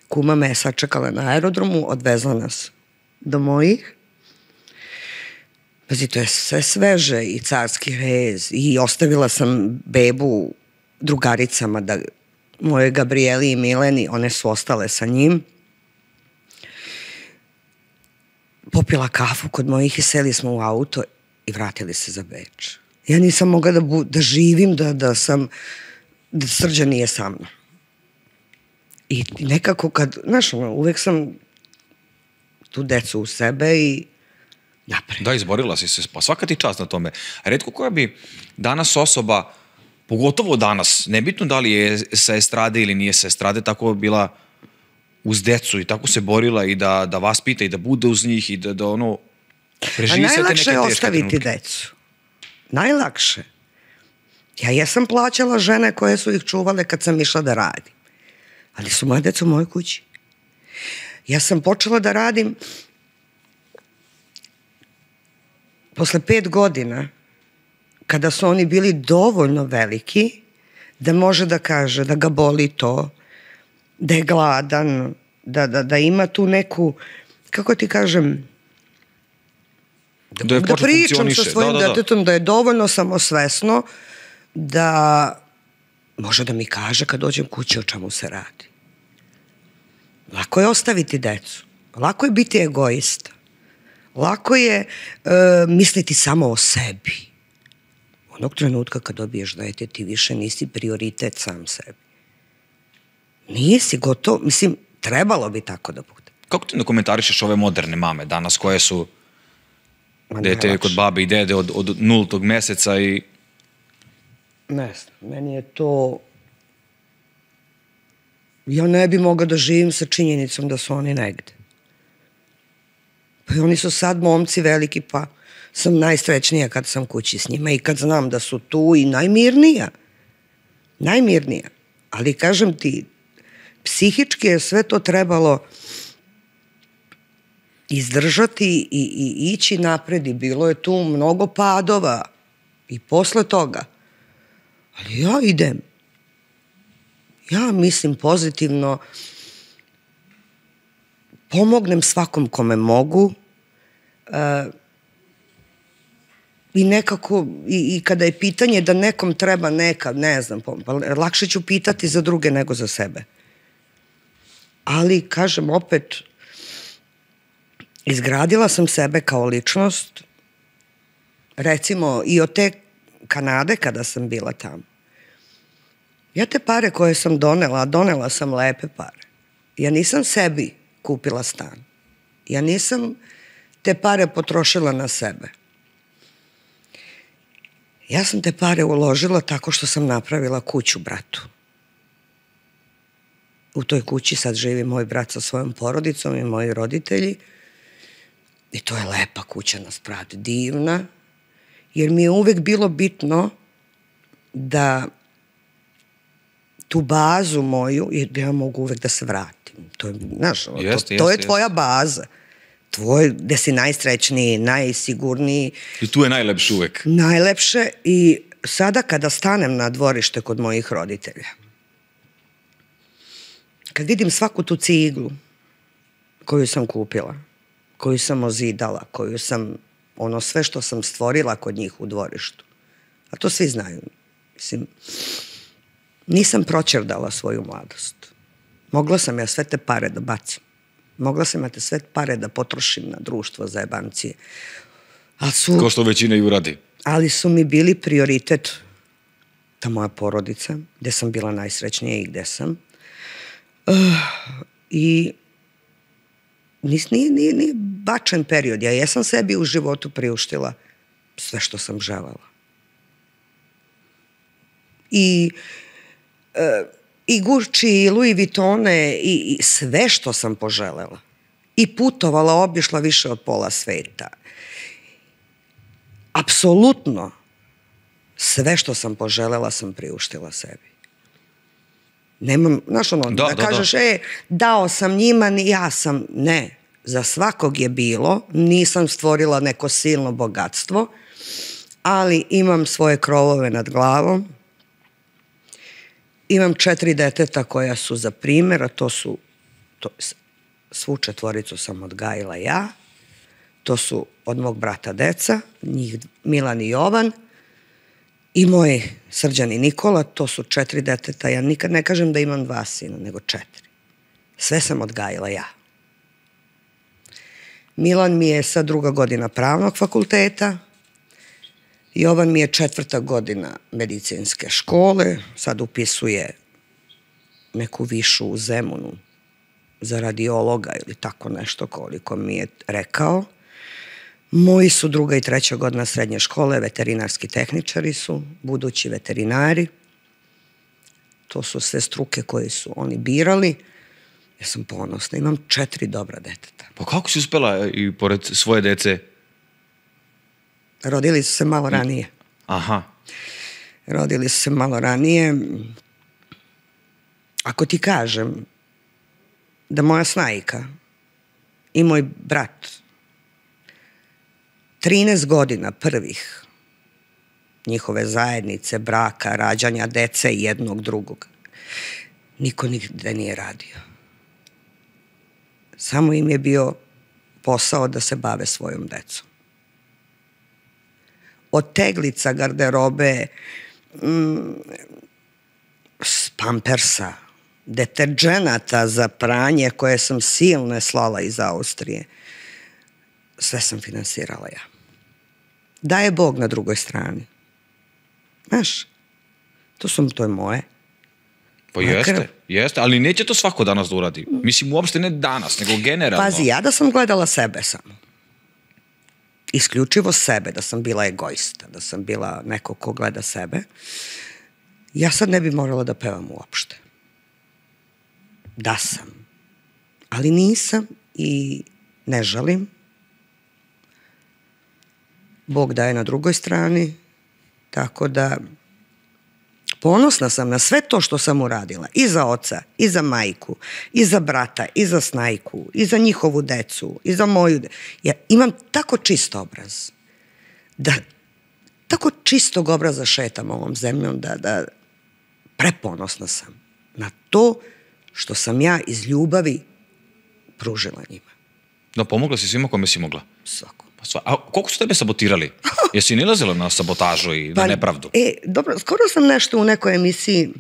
Kuma me je sačekala na aerodromu, odvezla nas do mojih. Pazi, to je sve sveže i carski rez i ostavila sam bebu drugaricama, moje Gabrieli i Mileni, one su ostale sa njim. Popila kafu kod mojih i seli smo u auto i vratili se za Beč. Ja nisam mogla da živim, da Srđan nije sa mnom. I nekako znaš, uvek sam tu decu u sebe i napred. Da, izborila si se, pa svaka ti čast na tome. Retko koja bi danas osoba, pogotovo danas, nebitno da li je sa estrade ili nije sa estrade, tako bila uz decu i tako se borila i da vaspita i da bude uz njih i da ono preživi sve te neke teške trenutke. A najlakše je ostaviti decu. Najlakše. Ja jesam plaćala žene koje su ih čuvale kad sam išla da radim. Ali su moja deca u mojoj kući. Ja sam počela da radim posle 5 godina, kada su oni bili dovoljno veliki da može da kaže da ga boli to, da je gladan, da ima tu neku, kako ti kažem, da pričam sa svojim detetom, da je dovoljno samosvesno da može da mi kaže kad dođem kući o čemu se radi. Lako je ostaviti decu. Lako je biti egoista. Lako je misliti samo o sebi. Onog trenutka kad dobiješ dete, ti više nisi prioritet sam sebi. Nisi gotovo, mislim, trebalo bi tako da bude. Kako ti komentarišeš ove moderne mame danas koje su dete kod babe i dede od 0. meseca i... Ne znam, meni je to... Ja ne bi mogla da živim sa činjenicom da su oni negde. Pa i oni su sad momci veliki, pa sam najsrećnija kad sam kući s njima i kad znam da su tu i najmirnija. Najmirnija. Ali kažem ti, psihički je sve to trebalo izdržati i ići napred i bilo je tu mnogo padova i posle toga. Ali ja idem. Ja mislim pozitivno, pomognem svakom kome mogu i nekako, i kada je pitanje da nekom treba neka, ne znam, lakše ću pitati za druge nego za sebe. Ali, kažem opet, izgradila sam sebe kao ličnost, recimo i od te Kanade kada sam bila tamo. Ja te pare koje sam donela sam lepe pare. Ja nisam sebi kupila stan. Ja nisam te pare potrošila na sebe. Ja sam te pare uložila tako što sam napravila kuću bratu. U toj kući sad živi moj brat sa svojom porodicom i moji roditelji. I to je lepa kuća na Sprat, divna. Jer mi je uvek bilo bitno da tu bazu moju, jer ja mogu uvek da se vratim. To je, znaš, to je tvoja baza. Gde si najsrećniji, najsigurniji. I tu je najlepše uvek. Najlepše i sada kada stanem na dvorište kod mojih roditelja, kad vidim svaku tu ciglu koju sam kupila, koju sam ozidala, koju sam, ono sve što sam stvorila kod njih u dvorištu, a to svi znaju, mislim, nisam proćerdala svoju mladost. Mogla sam ja sve te pare da bacim. Mogla sam ja te sve pare da potrošim na društvo za jebancije. Kao što većina i uradi. Ali su mi bili prioritet ta moja porodica, gde sam bila najsrećnija i gde sam. I nije bačen period. Ja jesam sebi u životu priuštila sve što sam želela. I Gucci, i Louis Vuittone, i sve što sam poželela. I putovala, obišla više od pola sveta. Apsolutno sve što sam poželela sam priuštila sebi. Nemam, znaš ono, da kažeš, dao sam njima, ja sam, ne. Za svakog je bilo, nisam stvorila neko silno bogatstvo, ali imam svoje krovove nad glavom. Imam 4 deteta koja su za primer, a svu 4 sam odgajila ja. To su od mog brata deca, njih Milan i Jovan, i moj Srđan i Nikola, to su 4 deteta. Ja nikad ne kažem da imam 2 sina, nego 4. Sve sam odgajila ja. Milan mi je sad 2. godina pravnog fakulteta, Jovan mi je 4. godina medicinske škole, sad upisuje neku višu u Zemunu za radiologa ili tako nešto koliko mi je rekao. Moji su 2. i 3. godina srednje škole, veterinarski tehničari su, budući veterinari. To su sve struke koje su oni birali. Ja sam ponosna, imam 4 dobra deteta. Pa kako si uspela i pored svoje dece? Rodili su se malo ranije. Aha. Rodili su se malo ranije. Ako ti kažem da moja snajka i moj brat 13 godina prvih njihove zajednice, braka, rađanja dece jednog drugog, niko nigde nije radio. Samo im je bio posao da se bave svojom decom. Od teglica, garderobe, pampersa, deterđenata za pranje koje sam silne slala iz Austrije, sve sam finansirala ja. Da je Bog na drugoj strani. Znaš, to je moje. Pa jeste, ali neće to svako danas da uradi. Mislim, uopšte ne danas, nego generalno. Pazi, ja da sam gledala sebe samo. Isključivo sebe, da sam bila egoista, da sam bila neko ko gleda sebe, ja sad ne bi morala da pevam uopšte. Da sam. Ali nisam i ne žalim. Bog daje na drugoj strani, tako da ponosna sam na sve to što sam uradila. I za oca, i za majku, i za brata, i za snajku, i za njihovu decu, i za moju. Ja imam tako čist obraz, da tako čistog obraza šetam ovom zemljom, da preponosna sam na to što sam ja iz ljubavi pružila njima. Da, pomogla si svima kome si mogla? Svako. A koliko su tebe sabotirali? Jesi nilazila na sabotažu i na nepravdu? Dobro, skoro sam nešto u nekoj emisiji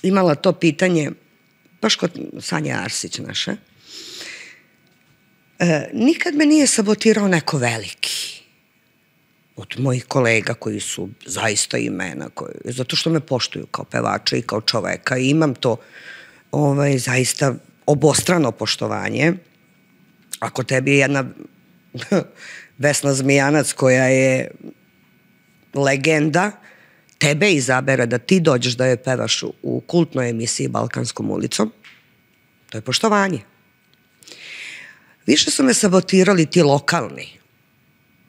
imala to pitanje, baš kod Sanje Arsić naše. Nikad me nije sabotirao neko veliki od mojih kolega koji su zaista imena, zato što me poštuju kao pevača i kao čoveka i imam to zaista obostrano poštovanje. Ako tebi je jedna Vesna Zmijanac koja je legenda, tebe izabere da ti dođeš da je pevaš u kultnoj emisiji Balkanskom ulicom, to je poštovanje. Više su me sabotirali ti lokalni.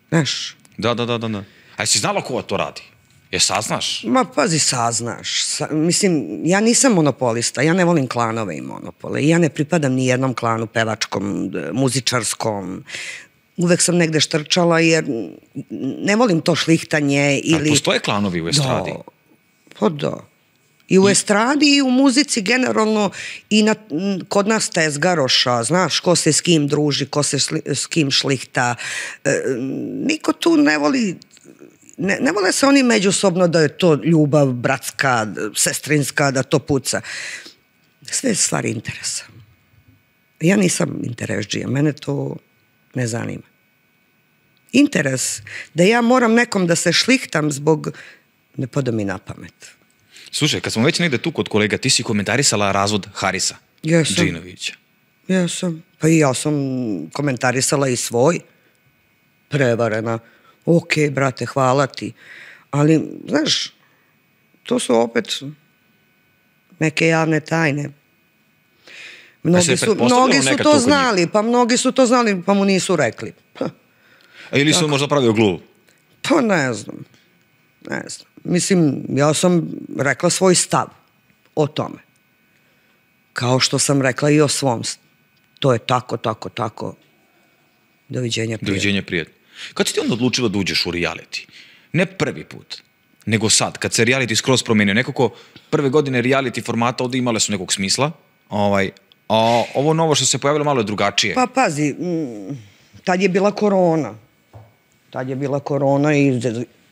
Znaš? Da. A jesi znala ko to radi? Je saznaš? Ma pazi, saznaš. Mislim, ja nisam monopolista, ja ne volim klanove i monopole. Ja ne pripadam ni jednom klanu pevačkom, muzičarskom. Uvek sam negde štrčala jer ne volim to šlihtanje ili... Ali postoje klanovi u estradi? Pa da. I u estradi i u muzici generalno i kod nas tezgaroša, znaš, ko se s kim druži, ko se s kim šlihta. Niko tu ne voli... Ne vole se oni međusobno da je to ljubav bratska, sestrinska, da to puca. Sve je stvar interesa. Ja nisam interesđija, mene to ne zanima. Interes da ja moram nekom da se šlihtam zbog ne pada mi na pamet. Slušaj, kad smo već negde tu kod kolega, ti si komentarisala razvod Harisa Džinovića. Jesam. Pa i ja sam komentarisala i svoj. Prevarena. Ok, brate, hvala ti. Ali, znaš, to su opet neke javne tajne. Mnogi su to znali, pa mu nisu rekli. Ili su možda pravio gluvu? Pa ne znam. Mislim, ja sam rekla svoj stav o tome. Kao što sam rekla i o svom. To je tako. Doviđenja, prijatno. Kad si ti onda odlučila da uđeš u reality? Ne prvi put, nego sad, kad se reality skroz promenio. Nekako prve godine reality formata ovdje imale su nekog smisla, a ovo novo što se pojavilo malo je drugačije. Pa pazi, tad je bila korona i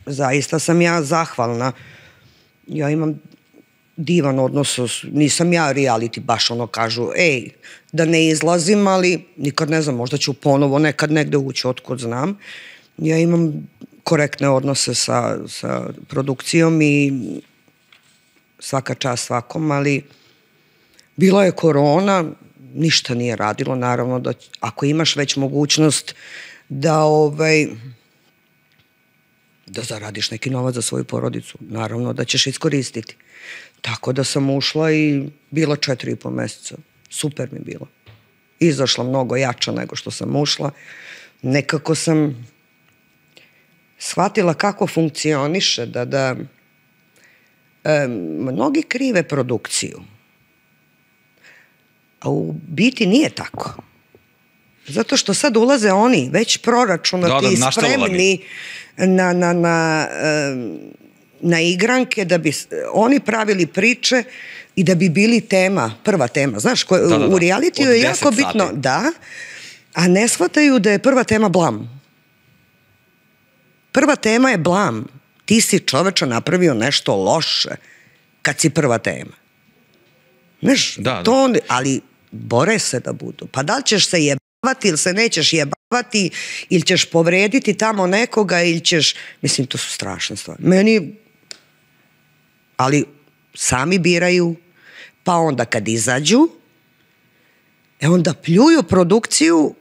zaista sam ja zahvalna. Ja imam divan odnos, nisam ja reality, baš ono kažu, da ne izlazim, ali nikad ne znam, možda ću ponovo nekad negde ući, otkud znam. Ja imam korektne odnose sa produkcijom i svaka čast svakom, ali bila je korona, ništa nije radilo, naravno da ako imaš već mogućnost da zaradiš neki novac za svoju porodicu, naravno da ćeš iskoristiti. Tako da sam ušla i bila 4,5 meseca. super mi bilo. Izašla mnogo jača nego što sam ušla. Nekako sam shvatila kako funkcioniše, da mnogi krive produkciju. A u biti nije tako. Zato što sad ulaze oni već proračunati i spremni na igranke da bi oni pravili priče i da bi bili prva tema. Znaš, u realitiju je jako bitno, a ne shvataju da je prva tema blam. Prva tema je blam. Ti si čoveče napravio nešto loše kad si prva tema. Znaš, ali bore se da budu. Pa da li ćeš se jebavati ili se nećeš jebavati ili ćeš povrediti tamo nekoga ili ćeš... Mislim, to su strašne stvari. Ali sami biraju, pa onda kad izađu, onda pljuju produkciju,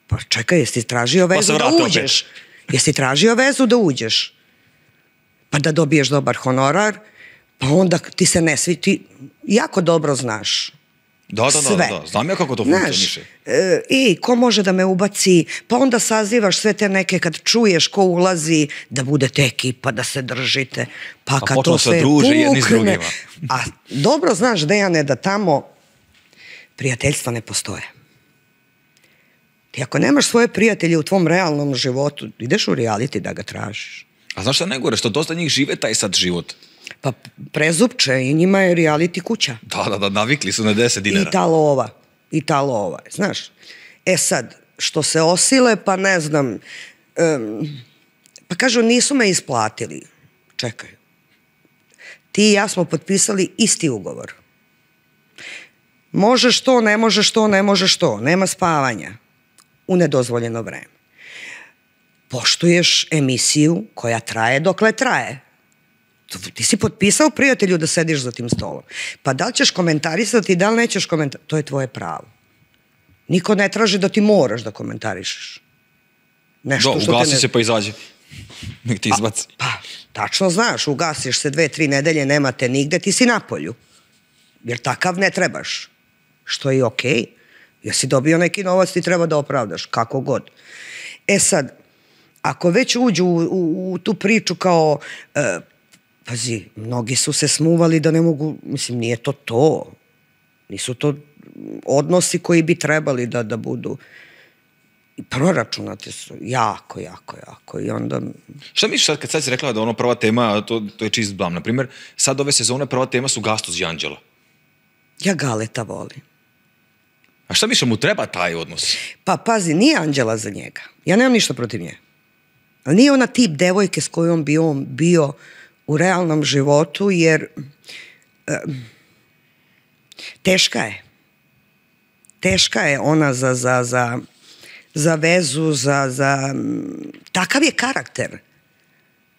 pa čekaj, jesi tražio vezu da uđeš? Jesi tražio vezu da uđeš? Pa da dobiješ dobar honorar, pa onda ti se ne svi, ti jako dobro znaš. Da, znam ja kako to funkcioniše. Ko može da me ubaci, pa onda sazivaš sve te neke kad čuješ ko ulazi, da budete ekipa, da se držite, pa kad to sve pukne. A dobro znaš, Dejane, da tamo prijateljstva ne postoje. Ti ako nemaš svoje prijatelje u tvom realnom životu, ideš u reality da ga tražiš. A znaš šta najgore, što dosta njih žive taj sad život? Pa prezupče i njima je reality kuća. Da, navikli su na 10 dinara. I ta lova, znaš. Sad, što se osile, pa ne znam, pa kažu nisu me isplatili. Čekaj. Ti i ja smo potpisali isti ugovor. Možeš to, ne možeš to. Nema spavanja u nedozvoljeno vreme. Poštuješ emisiju koja traje dokle traje. Ti si potpisao prijatelju da sediš za tim stolom. Pa da li ćeš komentarisati, da li nećeš komentarisati, to je tvoje pravo. Niko ne traži da ti moraš da komentarišeš. Ugasi se pa izađe. Nek ti izbaci. Pa, tačno znaš, ugasiš se 2-3 nedelje, nemate nigde, ti si na polju. Jer takav ne trebaš. Što je i okej. Jer si dobio neki novac, ti treba da opravdaš, kako god. Sad, ako već uđu u tu priču kao... Pazi, mnogi su se smuvali da ne mogu, mislim, nije to. Nisu to odnosi koji bi trebali da budu. I proračunate su jako i onda... Šta misliš sad kad sad si rekla da ono prva tema, to je čist blam, naprimjer, sad ove sezone prva tema su Gastos i Anđela. Ja Galeta volim. A šta misliš, mu treba taj odnos? Pa pazi, nije Anđela za njega. Ja nemam ništa protiv nje. Ali nije ona tip devojke s kojom bi on bio u realnom životu, jer teška je ona za vezu, takav je karakter.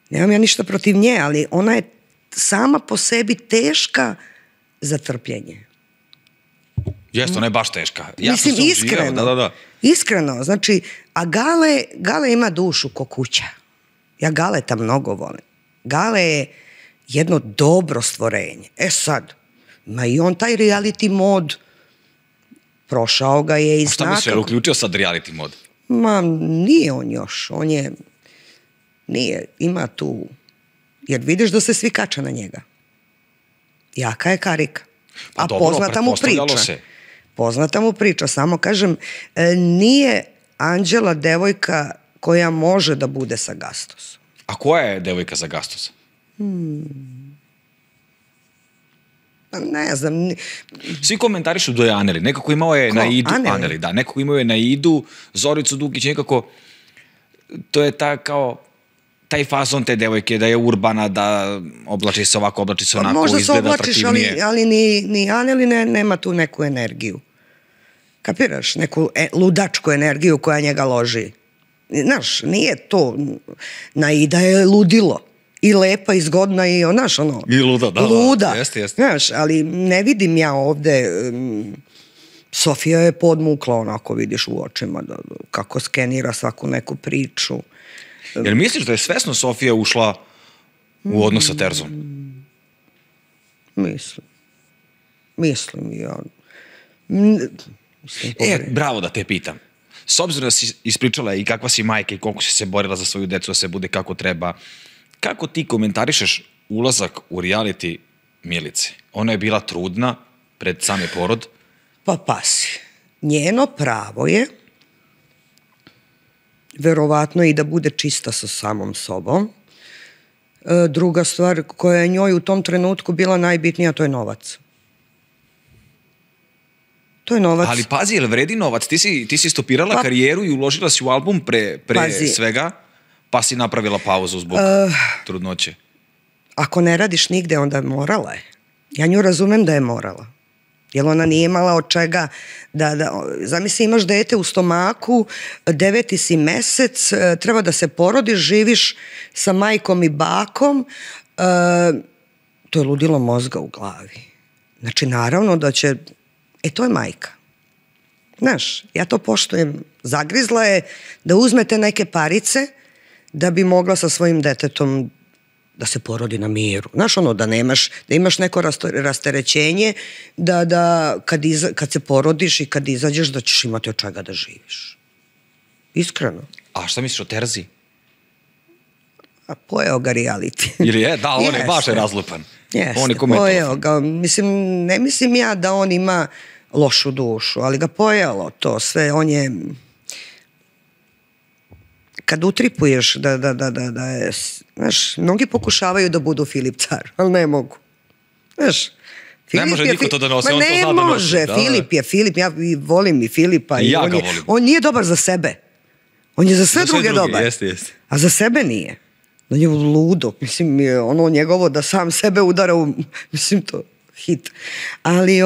Nemam ja ništa protiv nje, ali ona je sama po sebi teška za trpljenje. Jeste, ona je baš teška. Mislim, iskreno, znači, a Gale ima dušu ko kuća. Ja Galeta mnogo volim. Gale je jedno dobro stvorenje. Sad, ma i on taj reality mod prošao ga je i znaka. A šta misle, uključio sad reality mod? Ma, nije on još. On je, ima tu, jer vidiš da se svi kače na njega. Jaka je karika. A poznata mu priča. Poznata mu priča, samo kažem, nije Anđela devojka koja može da bude sa Gastosom. A koja je devojka za Gastosa? Ne znam. Svi komentarišu da je Aneli. Nekako imao je na Idu. Aneli, da. Nekako imao je na Idu Zoricu Dukić. Nekako, to je taj fazon te devojke, da je urbana, da oblači se ovako, oblači se onako, možda izgleda atraktivnije. Možda se oblačiš, ali ni Aneli nema tu neku energiju. Kapiraš? Neku ludačku energiju koja njega loži. Znaš, nije to, Naida je ludilo. I lepa, i zgodna, i znaš, ono... I luda, da. Luda, znaš, ali ne vidim ja ovde... Sofija je podmukla, onako vidiš u očima, kako skenira svaku neku priču. Jer misliš da je svesno Sofija ušla u odnos sa Terzom? Mislim ja... Bravo da te pitam. S obzirom da si ispričala i kakva si majka i koliko si se borila za svoju decu da se bude kako treba, kako ti komentarišeš ulazak u reality Milice? Ona je bila trudna pred sami porod. Pa pasi. Njeno pravo je verovatno i da bude čista sa samom sobom. Druga stvar koja je njoj u tom trenutku bila najbitnija, to je novac. To je novac. Ali pazi, jel vredi novac? Ti si stopirala karijeru i uložila si u album pre svega, pa si napravila pauzu zbog trudnoće. Ako ne radiš nigde, onda morala je. Ja nju razumem da je morala. Jer ona nije imala od čega zamisli, imaš dete u stomaku, 9. si mesec, treba da se porodiš, živiš sa majkom i bakom, to je ludilo mozga u glavi. Znači, naravno da će, to je majka. Znaš, ja to poštujem. Zagrizla je da uzmete neke parice da bi mogla sa svojim detetom da se porodi na miru. Znaš, ono, da imaš neko rasterećenje, da kad se porodiš i kad izađeš, da ćeš imati od čega da živiš. Iskreno. A šta misliš o Terzi? A pojeo ga reality. Ili je? Da, on je baš razlupan. Jeste, pojeo ga. Mislim, ne mislim ja da on ima lošu dušu, ali ga pojelo to sve. On je... Kad utripuješ da je, znaš, mnogi pokušavaju da budu Filip Car, ali ne mogu. Znaš, ne može niko to da nosi, on to zna da nosi. Ne može, Filip je Filip, ja volim i Filipa. I ja ga volim. On nije dobar za sebe. On je za sve druge dobar. Jeste. A za sebe nije. On je ludo, mislim, ono njegovo da sam sebe udara u, mislim, to hit. Ali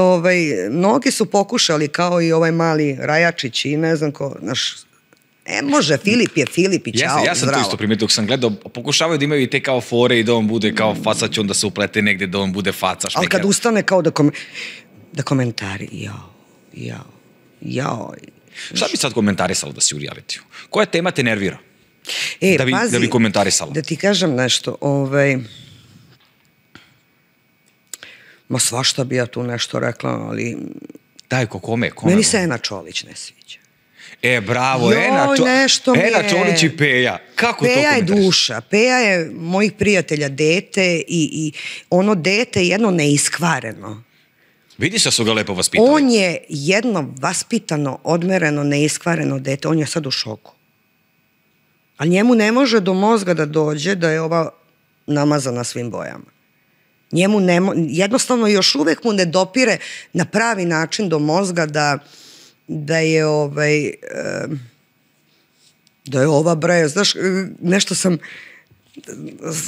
mnogi su pokušali, kao i ovaj mali Rajačić i ne znam ko, znaš, ne može, Filip je Filip i čao, zdravo. Ja sam to isto primetio, dok sam gledao, pokušavaju da imaju i te kao fore i da on bude kao faca, će on da se uplete negde, da on bude faca. Ali kad ustane kao da komentari, jao. Šta bi sad komentarisalo da si u realitiju? Koja tema te nervira? Pazi, da bi komentarisala. Da ti kažem nešto, ma svašta bi ja tu nešto rekla, ali... Daj, kome? Meni se Ena Čolić ne sviđa. Bravo, Ena Čolić i Peja. Kako to komentariš? Peja je duša. Peja je mojih prijatelja dete i ono dete jedno neiskvareno. Vidi se su ga lepo vaspitali. On je jedno vaspitano, odmereno, neiskvareno dete. On je sad u šoku. Ali njemu ne može do mozga da dođe da je ova namazana svim bojama. Njemu jednostavno još uvek mu ne dopire na pravi način do mozga da je ova bre, znaš, nešto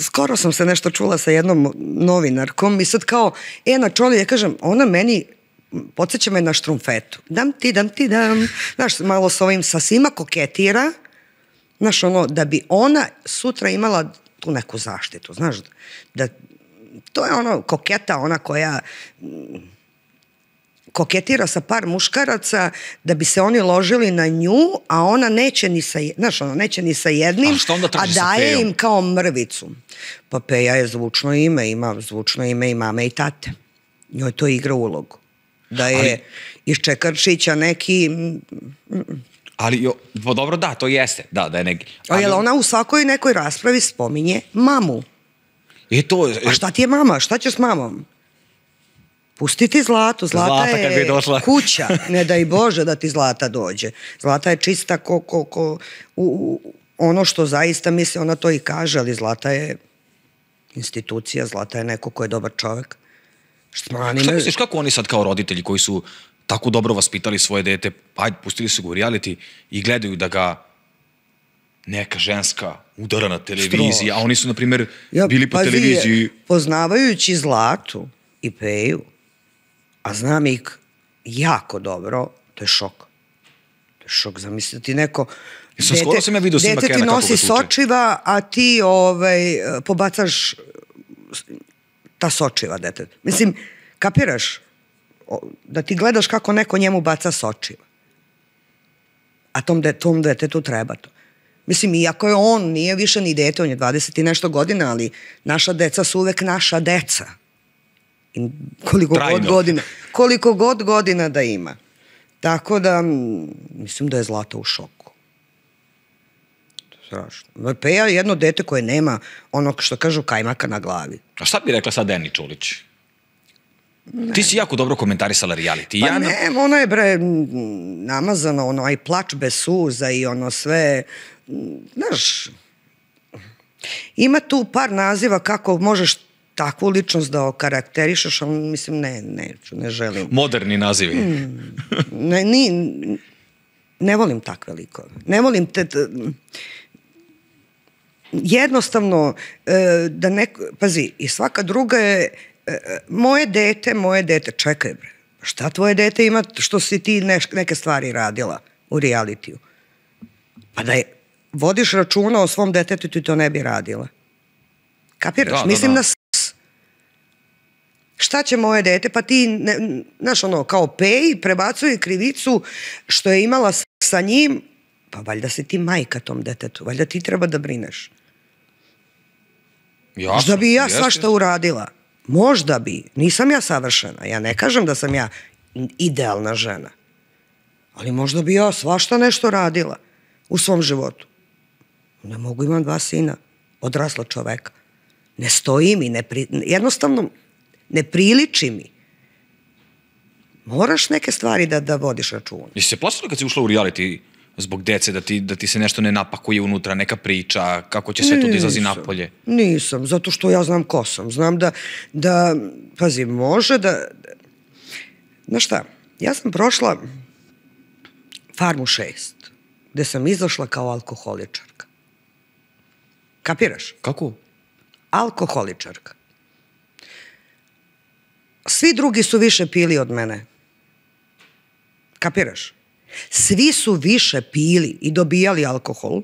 skoro sam se nešto čula sa jednom novinarkom i sad kao Ena Čolić, ja kažem, ona meni podsjeća me na Štrumfetu. Dam ti, znaš, malo s ovim sa svima koketira, znaš, ono, da bi ona sutra imala tu neku zaštitu, znaš, da to je ono koketa, ona koja koketira sa par muškaraca da bi se oni ložili na nju, a ona neće ni sa jednim, a daje im kao mrvicu. Pa Peja je zvučno ime, ima zvučno ime i mame i tate. Njoj to igra ulogu. Da je iz Čekarčića neki... Ali, dobro, da, to jeste. Da je neki... Ali ona u svakoj nekoj raspravi spominje mamu. A šta ti je mama? Šta ćeš s mamom? Pusti ti Zlatu. Zlata je kuća. Ne daj Bože da ti Zlata dođe. Zlata je čista ono što zaista misli, ona to i kaže, ali Zlata je institucija, Zlata je neko ko je dobar čovek. Šta misliš, kako oni sad kao roditelji koji su tako dobro vaspitali svoje dete, ajde, pustili su ga u reality i gledaju da ga neka ženska udara na televiziji, a oni su, na primjer, bili po televiziji. Poznavajući Zlatu i Peju, a znam ih jako dobro, to je šok. To je šok, zamisliti neko... Skoro sam ja vidio snima Kena kako ga tuče. Dete ti nosi sočiva, a ti pobacaš ta sočiva detetu. Mislim, kapiraš? Da ti gledaš kako neko njemu baca sočiva. A tom detetu treba to. Mislim, iako je on, nije više ni dete, on je 20 i nešto godina, ali naša deca su uvek naša deca. I koliko god godina. koliko god godina da ima. Tako da, mislim da je Zlata u šoku. Strašno. Peja je jedno dete koje nema onog što kažu kajmaka na glavi. A šta bi rekla sad Deni Čulić? Ne. Ti si jako dobro komentarisala reality. Pa ne, ono je namazano, ono, aj plač bez suza i ono sve, znaš, ima tu par naziva kako možeš takvu ličnost da okarakterišeš, ali mislim, ne želim. Moderni nazivi. Ne volim takve likove. Ne volim jednostavno, pazi, i svaka druga je, moje dete, čekaj bre, šta tvoje dete ima što si ti neke stvari radila u realitiju? Pa da vodiš računa o svom detetu, ti to ne bi radila. Kapiraš? Mislim na seks. Šta će moje dete? Pa ti, znaš ono, kao Peji prebacuje krivicu što je imala seks sa njim, pa valjda si ti majka tom detetu, valjda ti treba da brineš. Možda bi ja svašta uradila. Možda bi. Nisam ja savršena. Ja ne kažem da sam ja idealna žena. Ali možda bi ja svašta nešto radila u svom životu. Ne mogu, imam 2 sina, odrasla čoveka. Ne stoji mi, jednostavno ne priliči mi. Moraš neke stvari da vodiš računa. Jesi se plašila kad si ušla u reality zbog dece, da ti se nešto ne napakuje unutra, neka priča, kako će sve to da izlazi napolje? Nisam, zato što ja znam ko sam. Znam da pazi, može da... Znaš šta, ja sam prošla Farmu 6, gde sam izašla kao alkoholičarka. Kapiraš? Kako? Alkoholičarka. Svi drugi su više pili od mene. Kapiraš? Svi su više pili i dobijali alkohol,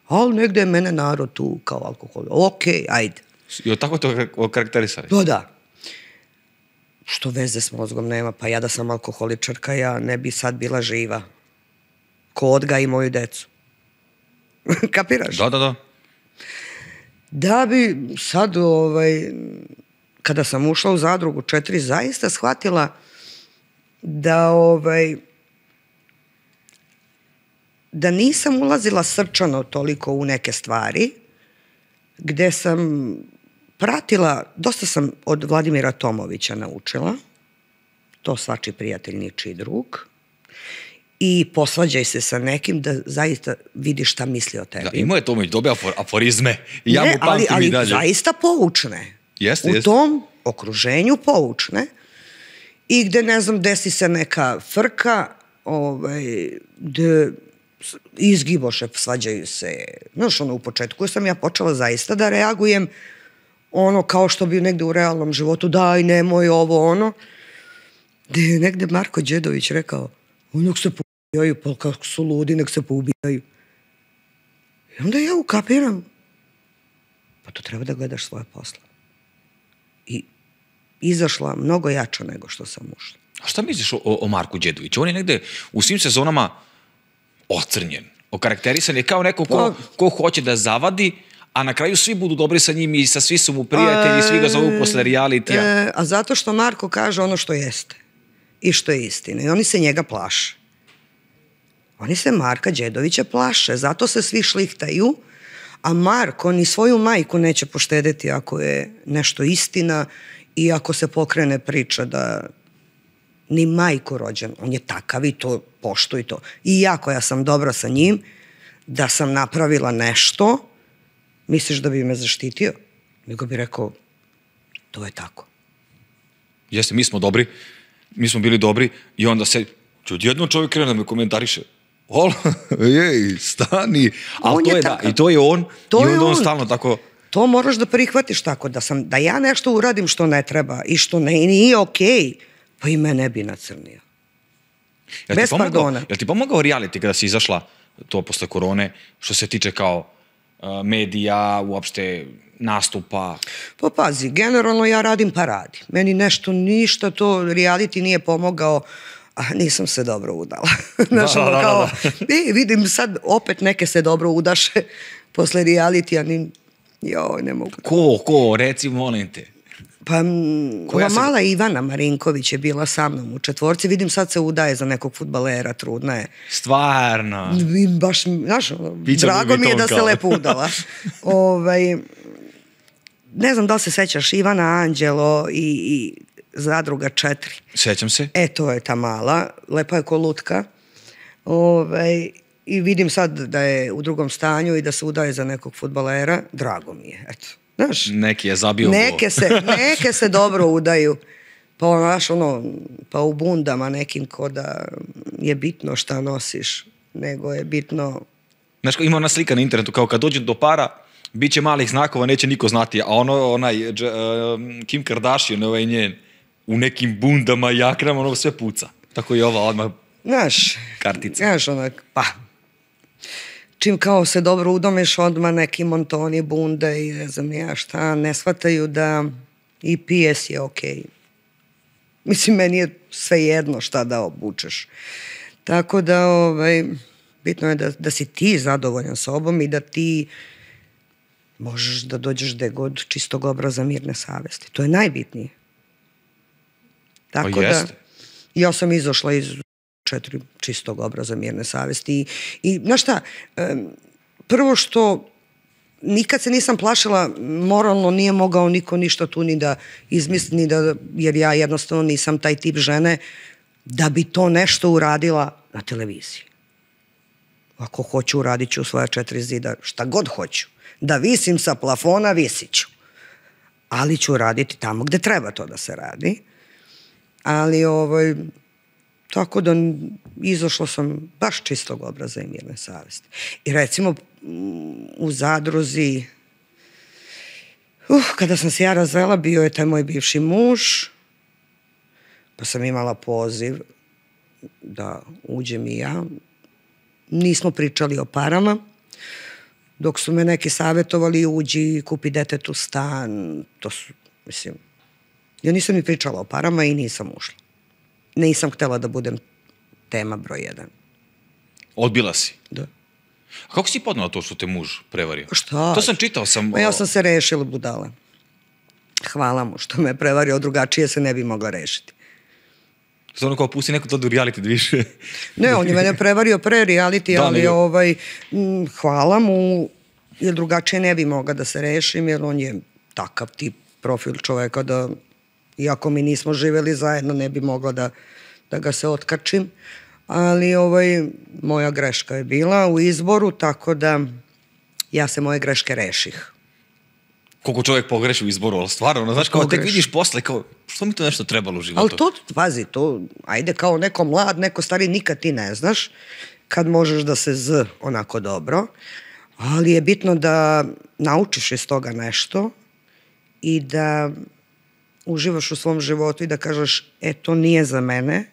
ali negde je mene narod tu kao alkohol. Okej, ajde. I tako to okarakterisali? Pa da. Što veze s mozgom nema? Pa ja da sam alkoholičarka, ja ne bi sad bila živa. Ko odgaji moju decu. Kapiraš? Da. Da bi sad, kada sam ušla u Zadrugu 4, zaista shvatila da nisam ulazila srčano toliko u neke stvari, gde sam pratila, dosta sam od Vladimira Tomovića naučila, to svačiji prijatelj, ničiji drug, i posvađaj se sa nekim da zaista vidiš šta misli o tebi. Da, imao je Tomović dobe aforizme i ja mu pamtim i dalje. Ali zaista poučne. Jeste. U tom okruženju poučne i gde, ne znam, desi se neka frka, gde izgiboše, svađaju se. Znaš, u početku sam ja počela zaista da reagujem kao što bi negde u realnom životu, daj, nemoj ovo, gde je negde Marko Đedović rekao, nek se poubijaju, pa kako su ludi, nek se poubijaju. I onda ja ukapiram, pa to treba da gledaš svoje posla. I izašla mnogo jača nego što sam ušla. A šta misliš o Marku Đedoviću? On je negde u svim sezonama ocrnjen, okarakterisan je kao neko ko hoće da zavadi, a na kraju svi budu dobri sa njim i svi su mu prijatelji, svi ga zovu posle realitija. A zato što Marko kaže ono što jeste i što je istina. I oni se njega plaše. Oni se Marka Đedovića plaše, zato se svi šlihtaju, a Marko ni svoju majku neće poštedeti ako je nešto istina i ako se pokrene priča da ni majku rođen. On je takav i to poštuje to. I ja koja sam dobra sa njim, da sam napravila nešto, misliš da bi me zaštitio? Nego bi rekao, to je tako. Jeste, mi smo dobri, mi smo bili dobri i onda se, odjednom čovjek krene da me komentariše. Jej, stani. Ali to je da, i to je on, i onda on stalno tako... To moraš da prihvatiš tako, da ja nešto uradim što ne treba i što nije okej, pa i me ne bi nacrnio. Bez pardona. Jel ti pomogao reality kada si izašla to posle korone, što se tiče kao medija, uopšte nastupa? Pa pazi, generalno ja radim pa radim. Meni ništa to reality nije pomogao, a nisam se dobro udala. Znaš, kao, vidim sad opet neke se dobro udaše posle reality, a joj, ne mogu. Ko, reci, molim te. Pa, ova mala Ivana Marinković je bila sa mnom u četvorci. Vidim, sad se udaje za nekog fudbalera, trudna je. Stvarno? Baš, znaš, drago mi je da se lepo udala. Ne znam da li se sećaš, Ivana Anđelo i Zadruga 4. Sećam se. To je ta mala, lepa je ko lutka. I vidim sad da je u drugom stanju i da se udaje za nekog fudbalera. Drago mi je, eto. Znaš, neki je zabio neke se dobro udaju. Pa znaš, pa u bundama nekim ko da je bitno šta nosiš, nego je bitno... Znaš, ima ona slika na internetu, kao kad dođe do para, bit će malih znakova, neće niko znati, a onaj Kim Kardashian, ovaj njen, u nekim bundama, jaknama, sve puca. Tako i ova odmah kartica. Znaš, pa... Čim kao se dobro udomeš, odmah neki montoni, bunde i ne znam ja šta, ne shvataju da i PS je okej. Mislim, meni je sve jedno šta da obučeš. Tako da, bitno je da si ti zadovoljan sobom i da ti možeš da dođeš gde god čistog obraza, mirne savesti. To je najbitnije. Tako da, ja sam izašla iz 4 čistog obraza, mirne savesti i znaš šta, prvo što nikad se nisam plašila, moralno nije mogao niko ništa tu ni da izmisli, jer ja jednostavno nisam taj tip žene da bi to nešto uradila na televiziji. Ako hoću, uradit ću svoja 4 zida, šta god hoću. Da visim sa plafona, visit ću. Ali ću raditi tamo gde treba to da se radi. Ali tako da izašla sam baš čistog obraza i mirne savesti. I recimo u Zadruzi, kada sam se ja razvela, bio je taj moj bivši muž, pa sam imala poziv da uđem i ja. Nismo pričali o parama, dok su me neki savjetovali uđi, kupi detetu stan, to su, mislim, ja nisam ni pričala o parama i nisam ušla. Nisam htela da budem tema broj 1. Odbila si? Da. A kako si podnala to što te muž prevario? Šta? To sam čitao. Ja sam se rešila, budala. Hvala mu što me prevario, drugačije se ne bi mogla rešiti. To ono kao pusti neko to do reality da više. Ne, on je mene prevario pre reality, ali hvala mu, jer drugačije ne bi mogla da se rešim, jer on je takav tip profil čoveka da, iako mi nismo živeli zajedno, ne bi mogla da ga se otkačim. Ali moja greška je bila u izboru, tako da ja se moje greške reših. Koliko čovjek pogreši u izboru, ali stvarno, znaš, kao tek vidiš posle, kao, što mi to nešto trebalo u životu? Ali to, pazi, to, ajde, kao neko mlad, neko stari, nikad ti ne znaš, kad možeš da se onako dobro, ali je bitno da naučiš iz toga nešto i da uživaš u svom životu i da kažeš, to nije za mene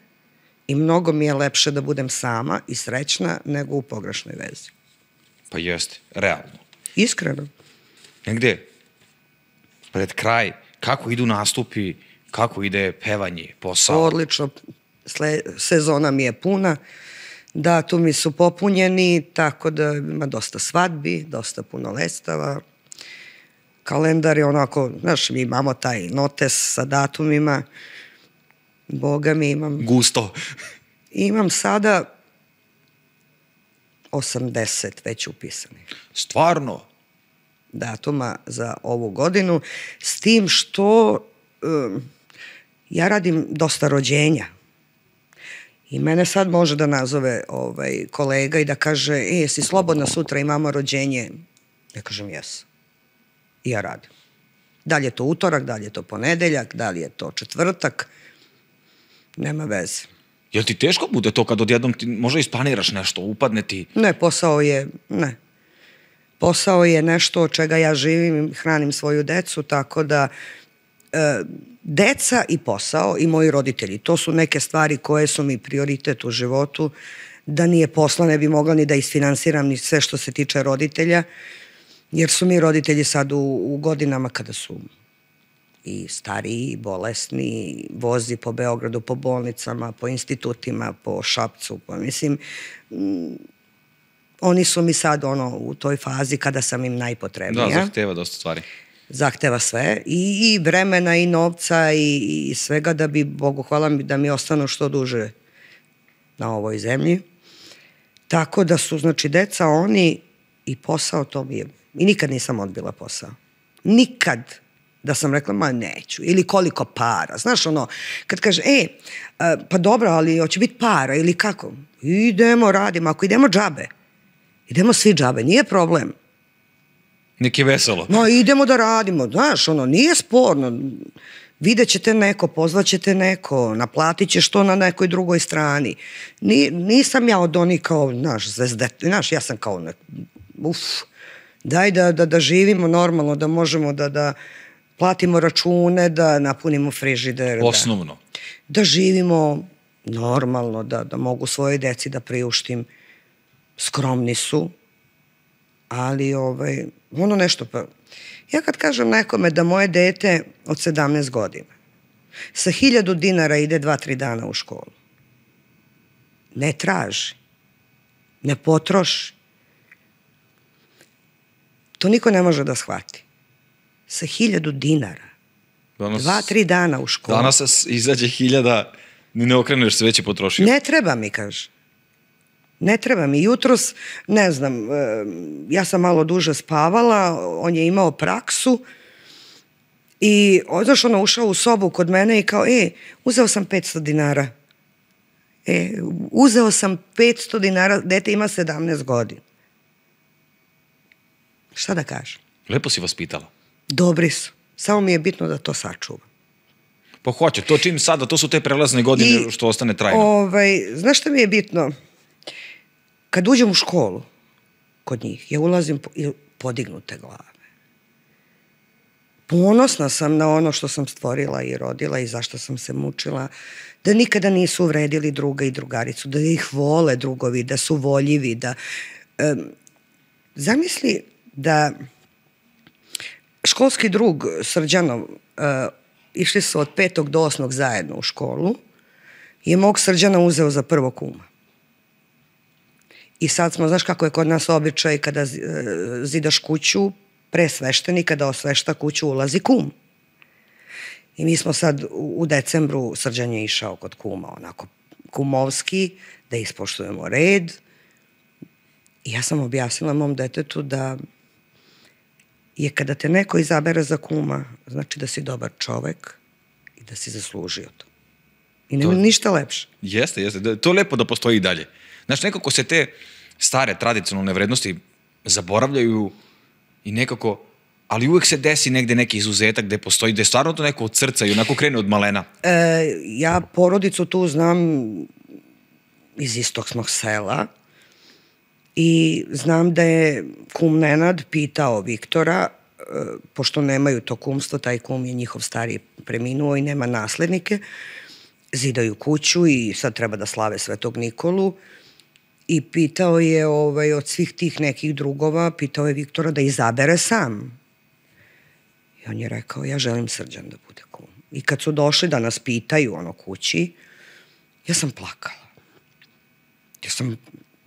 i mnogo mi je lepše da budem sama i srećna nego u pogrešnoj vezi. Pa jeste, realno. Iskreno. Negde, pred kraj, kako idu nastupi, kako ide pevanje, posao? Odlično, sezona mi je puna, datumi su popunjeni, tako da ima dosta svadbi, dosta puno lestava. Kalendar je onako, znaš, mi imamo taj notes sa datumima, boga mi imam... Gusto. Imam sada 80 već upisanih. Stvarno? Datuma za ovu godinu, s tim što ja radim dosta rođenja. I mene sad može da nazove kolega i da kaže, jesi slobodna, sutra imamo rođenje. Ja kažem, jes. I ja radim. Da li je to utorak, da li je to ponedeljak, da li je to četvrtak, nema veze. Jel ti teško bude to kad odjednom ti možda isplaniraš nešto, upadne ti? Ne, Posao je nešto od čega ja živim i hranim svoju decu, tako da deca i posao i moji roditelji, to su neke stvari koje su mi prioritet u životu. Da nije posla, ne bi mogla ni da isfinansiram ni sve što se tiče roditelja, jer su mi roditelji sad u godinama kada su i stariji, i bolesni, vozi po Beogradu, po bolnicama, po institutima, po Šapcu, mislim... Oni su mi sad u toj fazi kada sam im najpotrebnija. Da, zahteva dosta stvari. zahteva sve i vremena i novca i svega da bi, Bogu hvala mi, da mi ostanu što duže na ovoj zemlji. Tako da su, znači, deca, oni i posao, to mi je, i nikad nisam odbila posao. Nikad da sam rekla, ma neću, ili koliko para. Znaš, ono, kad kaže, pa dobro, ali hoće biti para, ili kako? Idemo, radimo, ako idemo džabe, idemo svi džabe, nije problem. Neki veselo. No, idemo da radimo, znaš, ono, nije sporno. Vidjet ćete neko, pozvaćete neko, naplatit ćeš to na nekoj drugoj strani. Nisam ja od onih kao, znaš, ja sam kao, daj da živimo normalno, da možemo da platimo račune, da napunimo frižider. Osnovno. Da živimo normalno, da mogu svoje deci da priuštim. Skromni su, ali ono nešto pa... Ja kad kažem nekome da moje dete od 17 godina sa 1000 dinara ide 2-3 dana u školu, ne traži, ne potroši, to niko ne može da shvati. Sa 1000 dinara, 2-3 dana u školu. Danas izađe 1000, ni ne okreneš se, već je potrošio. Ne treba mi, kaže. Ne treba mi. Jutros, ne znam, ja sam malo duže spavala, on je imao praksu i znaš, ono, ušao u sobu kod mene i kao, uzeo sam 500 dinara. Uzeo sam 500 dinara, dete ima 17 godina. Šta da kažem? Lepo si vas pitala. Dobri su. Samo mi je bitno da to sačuvam. Pa hoće, to čim sada, to su te prelazne godine što ostane trajno. Znaš šta mi je bitno? Kad uđem u školu kod njih, ja ulazim podignute glave. Ponosna sam na ono što sam stvorila i rodila i zašto sam se mučila, da nikada nisu uvredili druga i drugaricu, da ih vole drugovi, da su voljivi, da... Zamisli da školski drug Srđanov, išli su od 5. do 8. zajedno u školu, je mog Srđana uzeo za prvog kuma. I sad smo, znaš kako je kod nas običaj kada zidaš kuću, pre sveštenika da osvešta kuću ulazi kum. I mi smo sad u decembru, Srđan je išao kod kuma, onako kumovski, da ispoštujemo red. I ja sam objasnila mom detetu da je kada te neko izabere za kuma, znači da si dobar čovek i da si zaslužio to. I nema ništa lepše. Jeste. To je lepo da postoji i dalje. Znaš, nekako se te stare tradicionalne vrednosti zaboravljaju i nekako, ali uvek se desi negde neki izuzetak gde postoji, gde je stvarno to neko od srca i onako krene od malena. Ja porodicu tu znam iz istog smo sela i znam da je kum Nenad pitao Viktora, pošto nemaju to kumstvo, taj kum je njihov stari preminuo i nema naslednike, zidaju kuću i sad treba da slave Svetog Nikolu. I pitao je od svih tih nekih drugova, pitao je Viktora da izabere sam. I on je rekao, ja želim Srđan da bude kum. I kad su došli da nas pitaju kući, ja sam plakala. Ja sam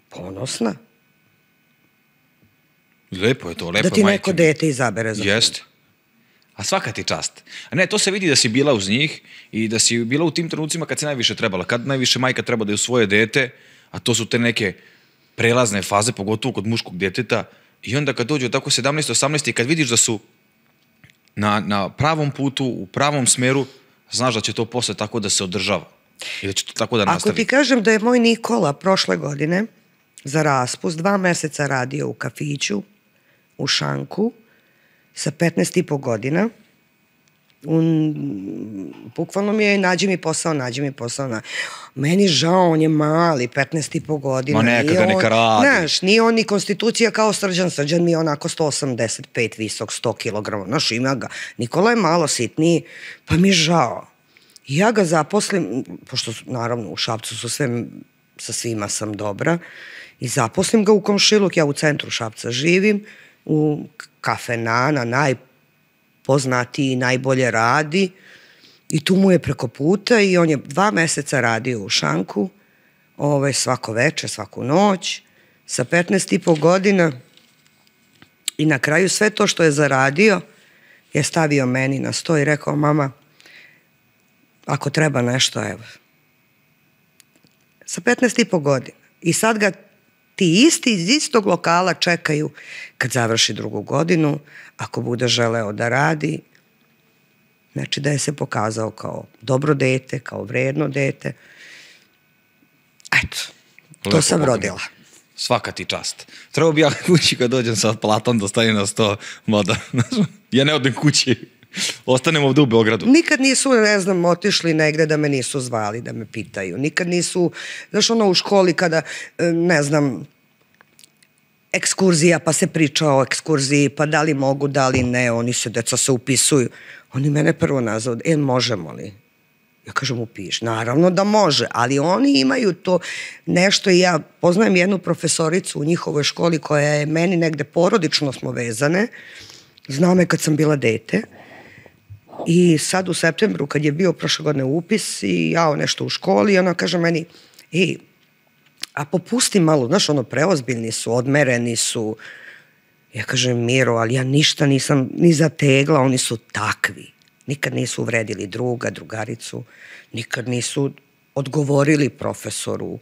ponosna. Lepo je to, lepo je. Da ti neko dete izabere za kum. Jeste. A svaka ti čast. A ne, to se vidi da si bila uz njih i da si bila u tim trenucima kad si najviše trebala. Kad najviše majka treba da je u svoje dete, a to su te neke prelazne faze, pogotovo kod muškog djeteta, i onda kad dođu tako 17, 18 i kad vidiš da su na pravom putu, u pravom smeru, znaš da će to posle tako da se održava i da će to tako da nastavi. Ako ti kažem da je moj Nikola prošle godine za raspust 2 meseca radio u kafiću u Šanku sa 15,5 godina, bukvalno mi je nađi mi posao. Meni žao, on je mali, 15,5 godina. Ma neka radi. Znaš, nije on ni konstitucija kao Srđan. Srđan mi je onako 185 visok, 100 kilograma. Znaš, ima ga. Nikola je malo sitniji, pa mi je žao. I ja ga zaposlim, pošto naravno u Šapcu su sa svima sam dobra, i zaposlim ga u komšiluk. Ja u centru Šapca živim, u kafe Nana, najpoznatiji, najbolje radi, i tu mu je preko puta i on je 2 meseca radio u Šanku, svako veče, svaku noć, sa 15,5 godina, i na kraju sve to što je zaradio je stavio meni na sto i rekao, mama, ako treba nešto, evo. Sa 15,5 godina. I sad ga ti isti iz istog lokala čekaju kad završi 2. godinu, ako bude želeo da radi. Znači da je se pokazao kao dobro dete, kao vredno dete. Eto, to sam rodila. Svaka ti čast. Trebao bi ja kući kad dođem sa platom da stane na sto, mada ja ne odem kući. Ostanem ovdje u Beogradu. Nikad nisu, ne znam, otišli negde da me nisu zvali, da me pitaju. Nikad nisu, znaš, ono u školi kada, ne znam, ekskurzija, pa se priča o ekskurziji, pa da li mogu, da li ne, deca se upisuju. Oni mene prvo nazvao, možemo li? Ja kažem, upiš. Naravno da može, ali oni imaju to nešto i ja poznajem jednu profesoricu u njihovoj školi koja je meni negde porodično smo vezane. Znao me kad sam bila dete. I sad u septembru kad je bio prošle godine upis i ja nešto u školi i ona kaže meni, a popusti malo, znaš, preozbiljni su, odmereni su. Ja kažem, Miro, ali ja ništa nisam ni zategla, oni su takvi. Nikad nisu uvredili druga, drugaricu, nikad nisu odgovorili profesoru.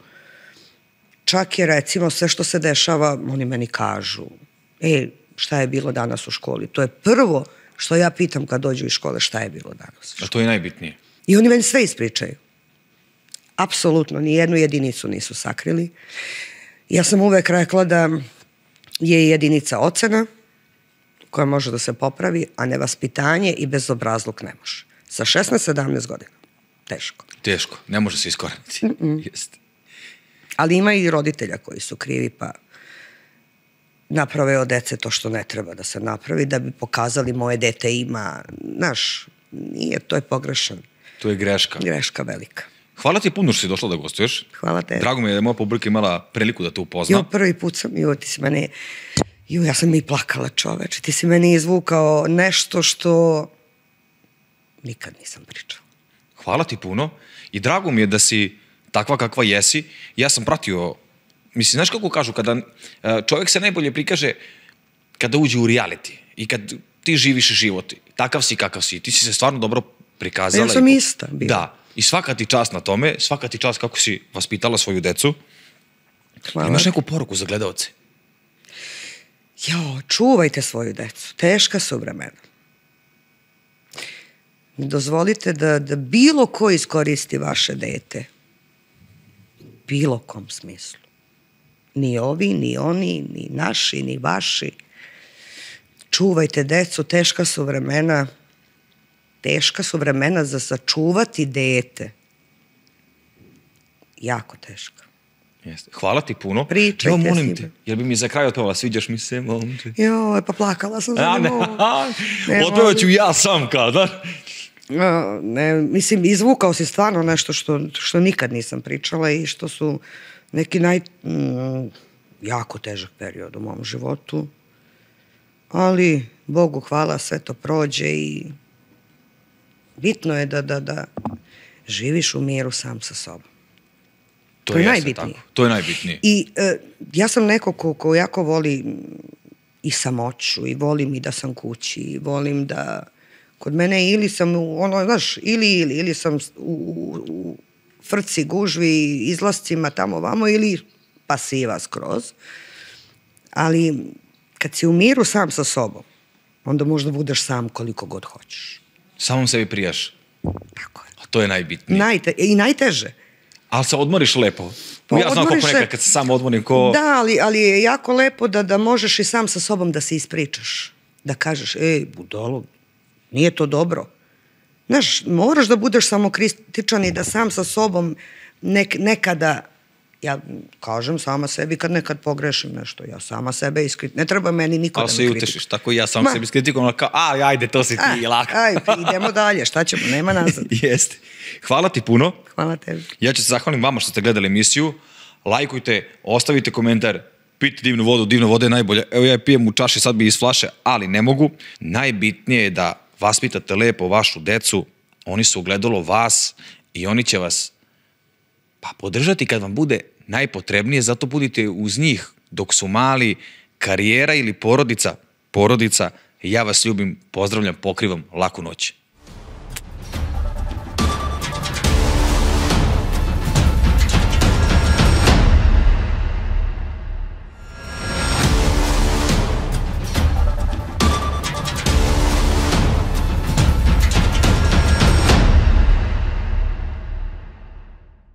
Čak je, recimo, sve što se dešava, oni meni kažu, šta je bilo danas u školi? To je prvo što ja pitam kad dođu iz škole, šta je bilo danas. A to je najbitnije. I oni meni sve ispričaju. Apsolutno, ni jednu jedinicu nisu sakrili. Ja sam uvek rekla da je jedinica ocena koja može da se popravi, a nevaspitanje i bezobrazluk ne može. Sa 16-17 godina. Teško. Teško, ne može se iskoreniti. Jeste. Ali ima i roditelja koji su krivi, pa naprave od dece to što ne treba da se napravi, da bi pokazali moje dete ima, znaš, nije, to je pogrešan. To je greška. Greška velika. Hvala ti puno što si došla da gostuješ. Hvala te. Drago mi je da je moja publika imala priliku da te upozna. Prvi put sam, ti si mene, ja sam i plakala, čoveče, ti si meni izvukao nešto što nikad nisam pričala. Hvala ti puno i drago mi je da si takva kakva jesi. Ja sam pratio, mislim, znaš kako kažu, kada čovjek se najbolje prikaže kada uđe u reality i kad ti živiš život, takav si kakav si, ti si se stvarno dobro prikazala. Ja sam ista bila. Da, i svaka ti čast na tome, svaka ti čast kako si vaspitala svoju decu. Hvala. Imaš neku poruku za gledaoce? Čuvajte svoju decu, teška su vremena. Ne dozvolite da bilo ko iskoristi vaše dete. Bilo kom smislu. Ni ovi, ni oni, ni naši, ni vaši. Čuvajte decu, teška su vremena. Teška su vremena za sačuvati dete. Jako teška. Jeste. Hvala ti puno. Pričajte molim te, jer bi mi za kraj otpevala, sviđaš mi se, momče. Pa plakala sam za Otpevat ću ja sam kada. Mislim, izvukao si stvarno nešto što nikad nisam pričala i što su neki jako težak period u mom životu. Ali, Bogu hvala, sve to prođe i bitno je da živiš u miru sam sa sobom. To je najbitnije. To je najbitnije. I ja sam neko ko jako voli i samoću i volim i da sam kući i volim da kod mene ili sam ili sam u frci, gužvi, izlascima tamo vamo ili pasiva skroz. Ali kad si u miru sam sa sobom, onda možda budeš sam koliko god hoćeš. Samom sebi prijaš. Tako je. A to je najbitnije. I najteže. Ali se odmoriš lepo. Ja znam kako nekad kad se sam odmorim ko... Da, ali je jako lepo da možeš i sam sa sobom da se ispričaš. Da kažeš, budalo, nije to dobro. Znaš, moraš da budeš samokritičan i da sam sa sobom nekada, ja kažem sama sebi kad nekad pogrešim nešto, ja sama sebe iskritikujem. Ne treba meni niko da me kritikuje. Ali se utešiš, tako i ja sam sebi iskritikujem, kao, ajde, to si ti, lako. Idemo dalje, šta ćemo, nema nazad. Jeste. Hvala ti puno. Hvala tebi. Ja ću se zahvalim vama što ste gledali emisiju. Lajkujte, ostavite komentar, pijte divnu voda je najbolja. Evo ja pijem u čaši, sad bi iz flaše, ali ne mogu. Najbitnije je da vaspitate lepo vašu decu, oni su ogledalo vas i oni će vas podržati kad vam bude najpotrebnije, zato budite uz njih dok su mali. Karijera ili porodica Ja vas ljubim, pozdravljam, pokrivam, laku noć.